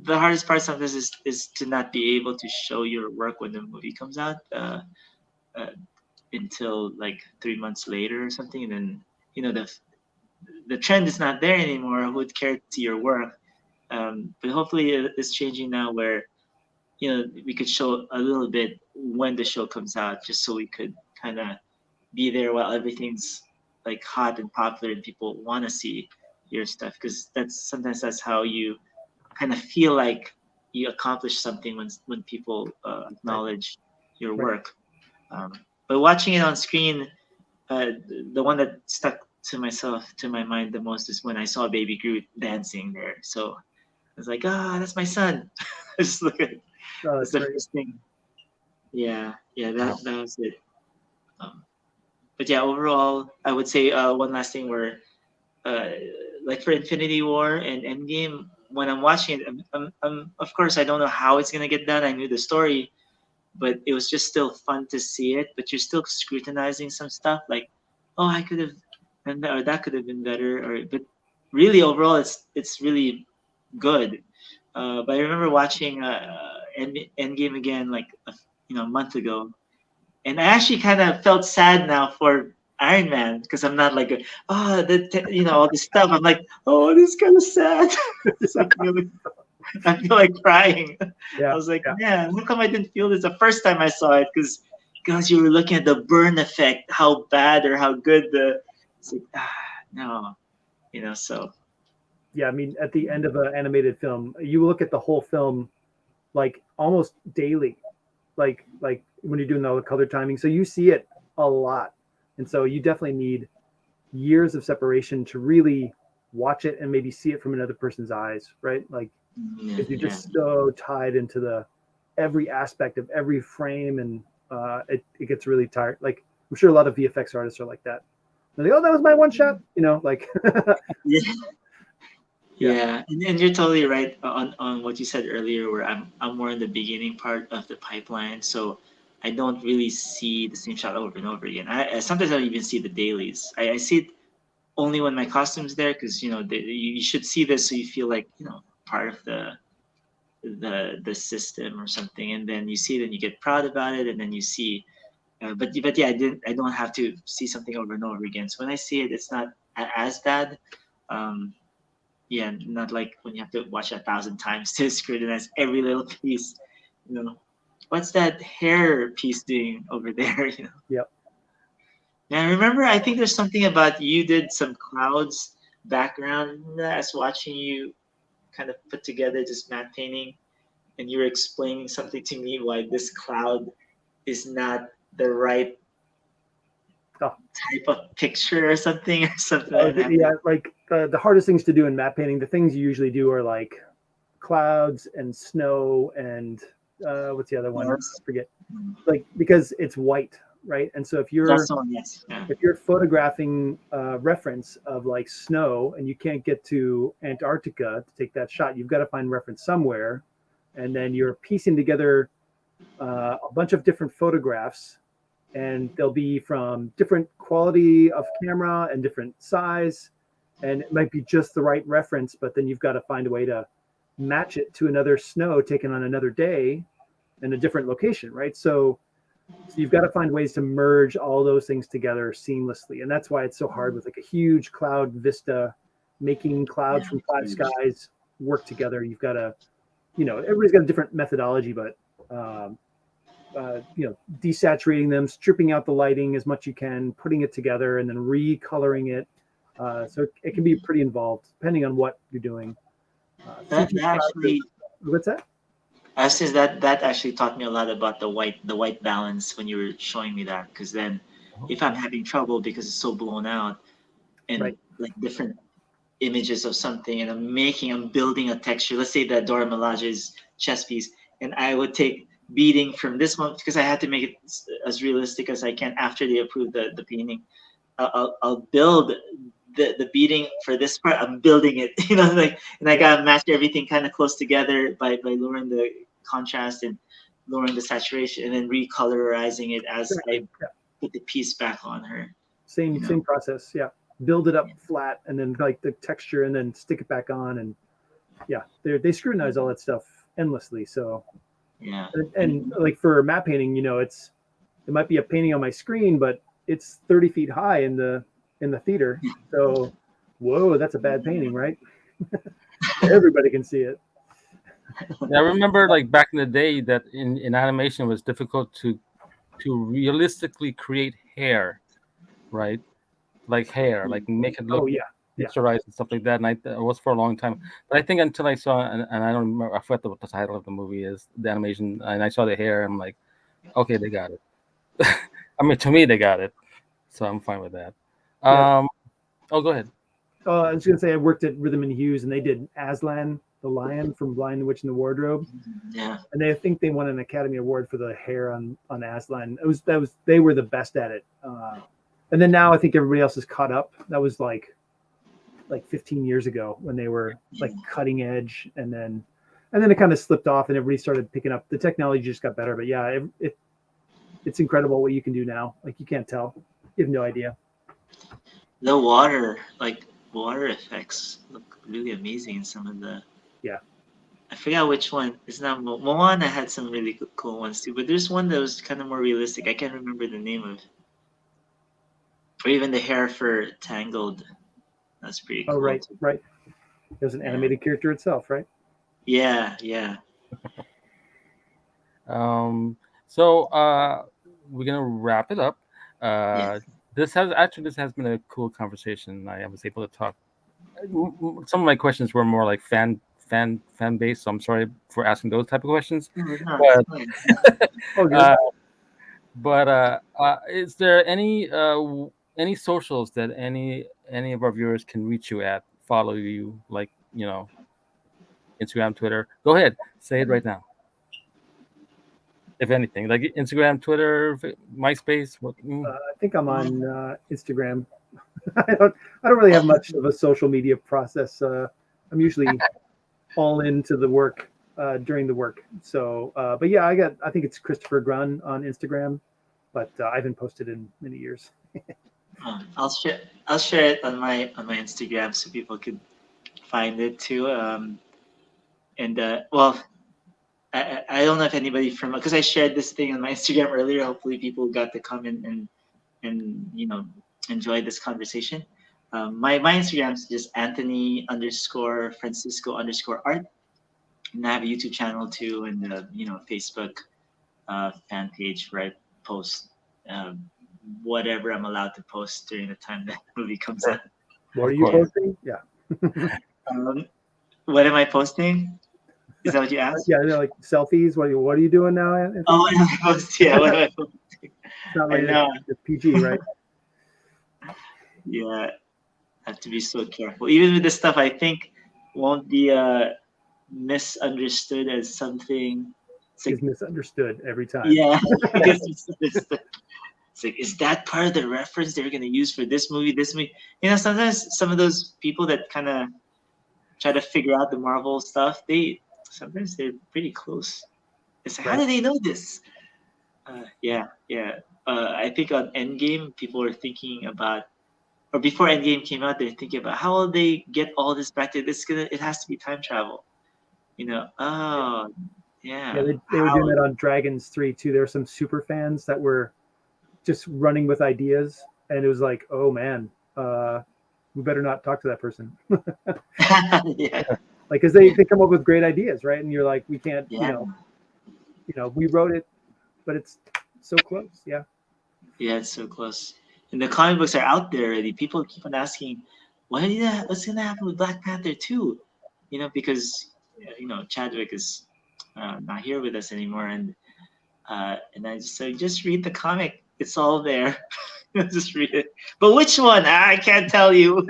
[SPEAKER 2] the hardest part sometimes is to not be able to show your work when the movie comes out. Uh, until like 3 months later or something, and then the trend is not there anymore. Who would care to see your work? But hopefully it's changing now, where we could show a little bit when the show comes out, just so we could kind of be there while everything's like hot and popular and people want to see your stuff, because that's how you kind of feel like you accomplish something when people
[SPEAKER 3] Right.
[SPEAKER 2] acknowledge your
[SPEAKER 3] Right.
[SPEAKER 2] work. um, but watching it on screen, uh, the one that stuck to my mind the most is when I saw Baby Groot dancing there. So I was like, that's my son. Just look at
[SPEAKER 3] Oh,
[SPEAKER 2] that's
[SPEAKER 3] that's
[SPEAKER 2] the
[SPEAKER 3] great.
[SPEAKER 2] first thing. Yeah, yeah,
[SPEAKER 1] Yeah.
[SPEAKER 2] that was it. Um, but yeah, overall, I would say one last thing where, uh, like for Infinity War and Endgame, when I'm watching it, of course I don't know how it's gonna get done. I knew the story, but it was just still fun to see it. But you're still scrutinizing some stuff, like, oh, I could have done that, or that could have been better, or but really overall, it's really good. But I remember watching Endgame again like a month ago, And I actually kind of felt sad now for Iron Man because I'm not like, all this stuff. I'm like, oh, this is kind of sad. So I feel like crying. I
[SPEAKER 3] Yeah,
[SPEAKER 2] was like,
[SPEAKER 3] yeah,
[SPEAKER 2] man, how come I didn't feel this the first time I saw it? Because you were looking at the burn effect, how bad or how good it's like, no, so.
[SPEAKER 3] yeah. I mean, at the end of an animated film, you look at the whole film like almost daily, like when you're doing all the color timing. So you see it a lot, and so you definitely need years of separation to really watch it and maybe see it from another person's eyes, right? Like,
[SPEAKER 2] Yeah,
[SPEAKER 3] because you're
[SPEAKER 2] yeah.
[SPEAKER 3] just so tied into the every aspect of every frame, and it gets really tired. Like, I'm sure a lot of VFX artists are like that. They're like, oh, that was my one shot, like.
[SPEAKER 2] Yeah.
[SPEAKER 3] Yeah.
[SPEAKER 2] Yeah, and you're totally right on what you said earlier, where I'm more in the beginning part of the pipeline, so I don't really see the same shot over and over again. I sometimes I don't even see the dailies. I see it only when my costume's there, because you should see this so you feel like part of the system or something, and then you see it and you get proud about it, and then you see. But yeah, I don't have to see something over and over again. So when I see it, it's not as bad. Um, yeah, not like when you have to watch 1,000 times to scrutinize every little piece. What's that hair piece doing over there?
[SPEAKER 3] Yep.
[SPEAKER 2] Now remember, I think there's something about you did some clouds background. I was watching you kind of put together this matte painting, and you were explaining something to me why this cloud is not the right
[SPEAKER 3] Oh.
[SPEAKER 2] type of picture or something like that.
[SPEAKER 3] Yeah, like the hardest things to do in matte painting, the things you usually do are like clouds and snow and what's the other one? I forget. Like, because it's white, right? And so if you're
[SPEAKER 2] That's the one, yes. Yeah.
[SPEAKER 3] if you're photographing a reference of like snow and you can't get to Antarctica to take that shot, you've got to find reference somewhere, and then you're piecing together a bunch of different photographs, and they'll be from different quality of camera and different size, and it might be just the right reference, but then you've got to find a way to match it to another snow taken on another day in a different location, right? So you've got to find ways to merge all those things together seamlessly, and that's why it's so hard with like a huge cloud vista, making clouds from flat skies work together. You've got to, everybody's got a different methodology, but desaturating them, stripping out the lighting as much you can, putting it together, and then recoloring it. So it can be pretty involved depending on what you're doing.
[SPEAKER 2] That actually,
[SPEAKER 3] what's that?
[SPEAKER 2] I says that actually taught me a lot about the white balance when you were showing me that. Because then, if I'm having trouble because it's so blown out, and
[SPEAKER 3] Right.
[SPEAKER 2] like different images of something, and I'm building a texture. Let's say that Dora Milaje's chess piece, and I would take beating from this one because I had to make it as realistic as I can after they approve the painting. I'll build the beating for this part. I'm building it, and I gotta match everything kind of close together by lowering the contrast and lowering the saturation, and then recolorizing it as I put the piece back on her.
[SPEAKER 3] Same process. Yeah. Build it up flat, and then like the texture, and then stick it back on, and they scrutinize all that stuff endlessly. So
[SPEAKER 2] yeah,
[SPEAKER 3] and like for matte painting, it might be a painting on my screen, but it's 30 feet high in the theater. So whoa, that's a bad painting, right? Everybody can see it.
[SPEAKER 1] I remember like back in the day that in animation it was difficult to realistically create hair, right? Like hair, like make it look picturized and stuff like that. And it was for a long time. But I think until I saw, and I don't remember, I forgot what the title of the movie is, the animation, and I saw the hair, I'm like, okay, they got it. I mean, to me, they got it. So I'm fine with that. Oh, go ahead.
[SPEAKER 3] I was going to say I worked at Rhythm and Hues, and they did Aslan, the lion from Lion, the Witch, and the Wardrobe.
[SPEAKER 2] Yeah.
[SPEAKER 3] And I think they won an Academy Award for the hair on Aslan. They were the best at it. And then now I think everybody else is caught up. That was like 15 years ago when they were like cutting edge, and then it kind of slipped off, and everybody started picking up. The technology just got better, but yeah, it's incredible what you can do now. Like, you can't tell. You have no idea.
[SPEAKER 2] The water effects look really amazing in some of the.
[SPEAKER 3] Yeah.
[SPEAKER 2] I forgot which one. It's not Moana had some really cool ones too, but there's one that was kind of more realistic. I can't remember the name of, or even the hair for Tangled. That's pretty
[SPEAKER 3] Oh,
[SPEAKER 2] cool
[SPEAKER 3] right,
[SPEAKER 2] too.
[SPEAKER 3] right. There's an
[SPEAKER 2] Yeah,
[SPEAKER 3] animated character itself, right?
[SPEAKER 2] yeah, yeah.
[SPEAKER 1] Um, so we're gonna wrap it up. Uh,
[SPEAKER 2] Yes.
[SPEAKER 1] this has been a cool conversation. I was able to talk. Some of my questions were more like fan based, so I'm sorry for asking those type of questions.
[SPEAKER 2] No, no, it's
[SPEAKER 1] But
[SPEAKER 2] fine.
[SPEAKER 3] Oh, good.
[SPEAKER 1] uh, is there any socials that any of our viewers can reach you at, follow you, like Instagram, Twitter? Go ahead, say it right now. If anything, like Instagram, Twitter, MySpace. What?
[SPEAKER 3] I think I'm on Instagram. I don't really have much of a social media process. I'm usually all into the work during the work. So, but yeah, I think it's Christopher Grun on Instagram, but I haven't posted in many years.
[SPEAKER 2] I'll share it on my Instagram so people could find it too. And well, I don't know if anybody from, because I shared this thing on my Instagram earlier. Hopefully, people got to come in and enjoy this conversation. My Instagram is just Anthony underscore Francisco underscore art, and I have a YouTube channel too, and Facebook fan page where I post whatever I'm allowed to post during the time that movie comes out.
[SPEAKER 3] What are
[SPEAKER 1] Of
[SPEAKER 3] you
[SPEAKER 1] course.
[SPEAKER 2] Yeah.
[SPEAKER 3] posting? Yeah,
[SPEAKER 2] Um, what am I posting? Is that what you asked?
[SPEAKER 3] yeah, they're like selfies. What are you doing now,
[SPEAKER 2] Oh,
[SPEAKER 3] Anthony?
[SPEAKER 2] what am I posting? Yeah, what am I posting?
[SPEAKER 3] It's not
[SPEAKER 2] I
[SPEAKER 3] rated.
[SPEAKER 2] know.
[SPEAKER 3] It's PG, right?
[SPEAKER 2] Yeah, have to be so careful. Even with this stuff, I think won't be misunderstood as something. It's
[SPEAKER 3] Is
[SPEAKER 2] like,
[SPEAKER 3] misunderstood every time.
[SPEAKER 2] yeah, because it's like, is that part of the reference they're gonna use for this movie? This movie, sometimes some of those people that kind of try to figure out the Marvel stuff, sometimes they're pretty close. It's like, how
[SPEAKER 3] Right.
[SPEAKER 2] do they know this? Yeah, yeah. I think on Endgame, people were thinking about, or before Endgame came out, they're thinking about how will they get all this back to this. It has to be time travel. Oh,
[SPEAKER 3] Yeah,
[SPEAKER 2] yeah.
[SPEAKER 3] they were doing
[SPEAKER 2] How?
[SPEAKER 3] that on Dragons 3 too. There were some super fans that were just running with ideas, and it was like, oh man, we better not talk to that person.
[SPEAKER 2] Yeah,
[SPEAKER 3] Like, because they come up with great ideas, right? And you're like, we can't,
[SPEAKER 2] yeah,
[SPEAKER 3] we wrote it, but it's so close. Yeah,
[SPEAKER 2] yeah. It's so close. And the comic books are out there already. People keep on asking, what's gonna happen with Black Panther 2? Because Chadwick is not here with us anymore, and I just say, just read the comic. It's all there. Just read it. But which one? I can't tell you.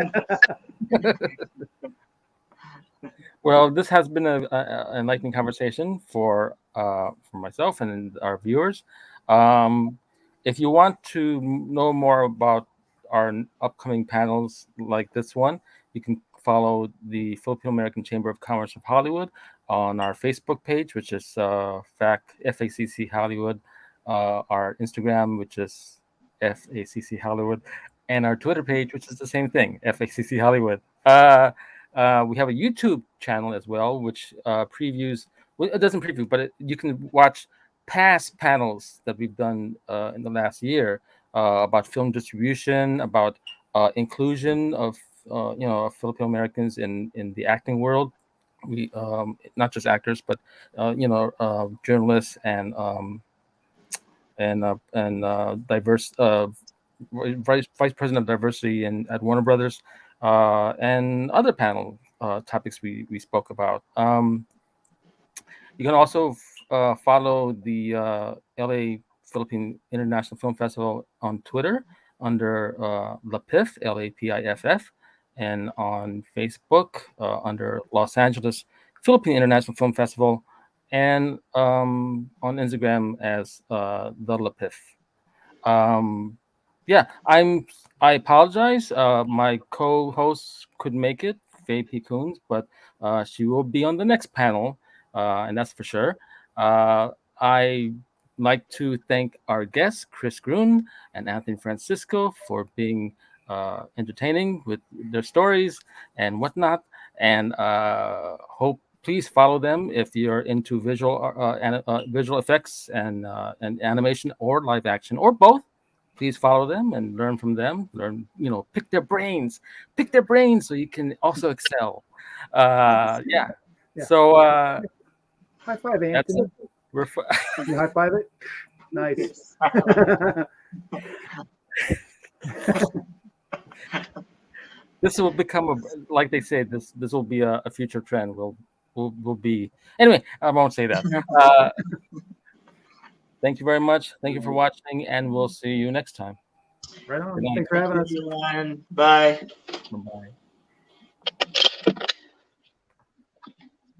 [SPEAKER 1] Well, this has been a enlightening conversation for myself and our viewers. Um, if you want to know more about our upcoming panels like this one, you can follow the Filipino American Chamber of Commerce of Hollywood on our Facebook page, which is FACC Hollywood, our Instagram, which is FACC Hollywood, and our Twitter page, which is the same thing, FACC Hollywood. We have a YouTube channel as well, which previews. Well, it doesn't preview, but you can watch past panels that we've done in the last year about film distribution, about inclusion of Filipino Americans in the acting world. We not just actors, but journalists and diverse vice president of diversity at Warner Brothers, and other panel topics we spoke about. You can also follow the LA Philippine International Film Festival on Twitter under LAPIF, LAPIFF, and on Facebook under Los Angeles Philippine International Film Festival, and on Instagram as the LAPIF. Um, yeah, I apologize. My co-host couldn't make it, Faye P. Koons, but she will be on the next panel, and that's for sure. I like to thank our guests, Chris Groon and Anthony Francisco, for being entertaining with their stories and whatnot, and hope please follow them if you're into visual effects and animation or live action or both. Please follow them and learn from them. Learn, pick their brains so you can also excel. Yeah.
[SPEAKER 3] Yeah.
[SPEAKER 1] So
[SPEAKER 3] High five,
[SPEAKER 1] that's
[SPEAKER 3] Anthony.
[SPEAKER 1] it. We're
[SPEAKER 3] You high five it. Nice.
[SPEAKER 1] this will become like they say, this will be a future trend. Will be anyway. I won't say that. Thank you very much. Thank you for watching, and we'll see you next time.
[SPEAKER 3] Right on.
[SPEAKER 1] Good night.
[SPEAKER 3] Thanks for having us.
[SPEAKER 2] Everyone. Bye.
[SPEAKER 1] Bye.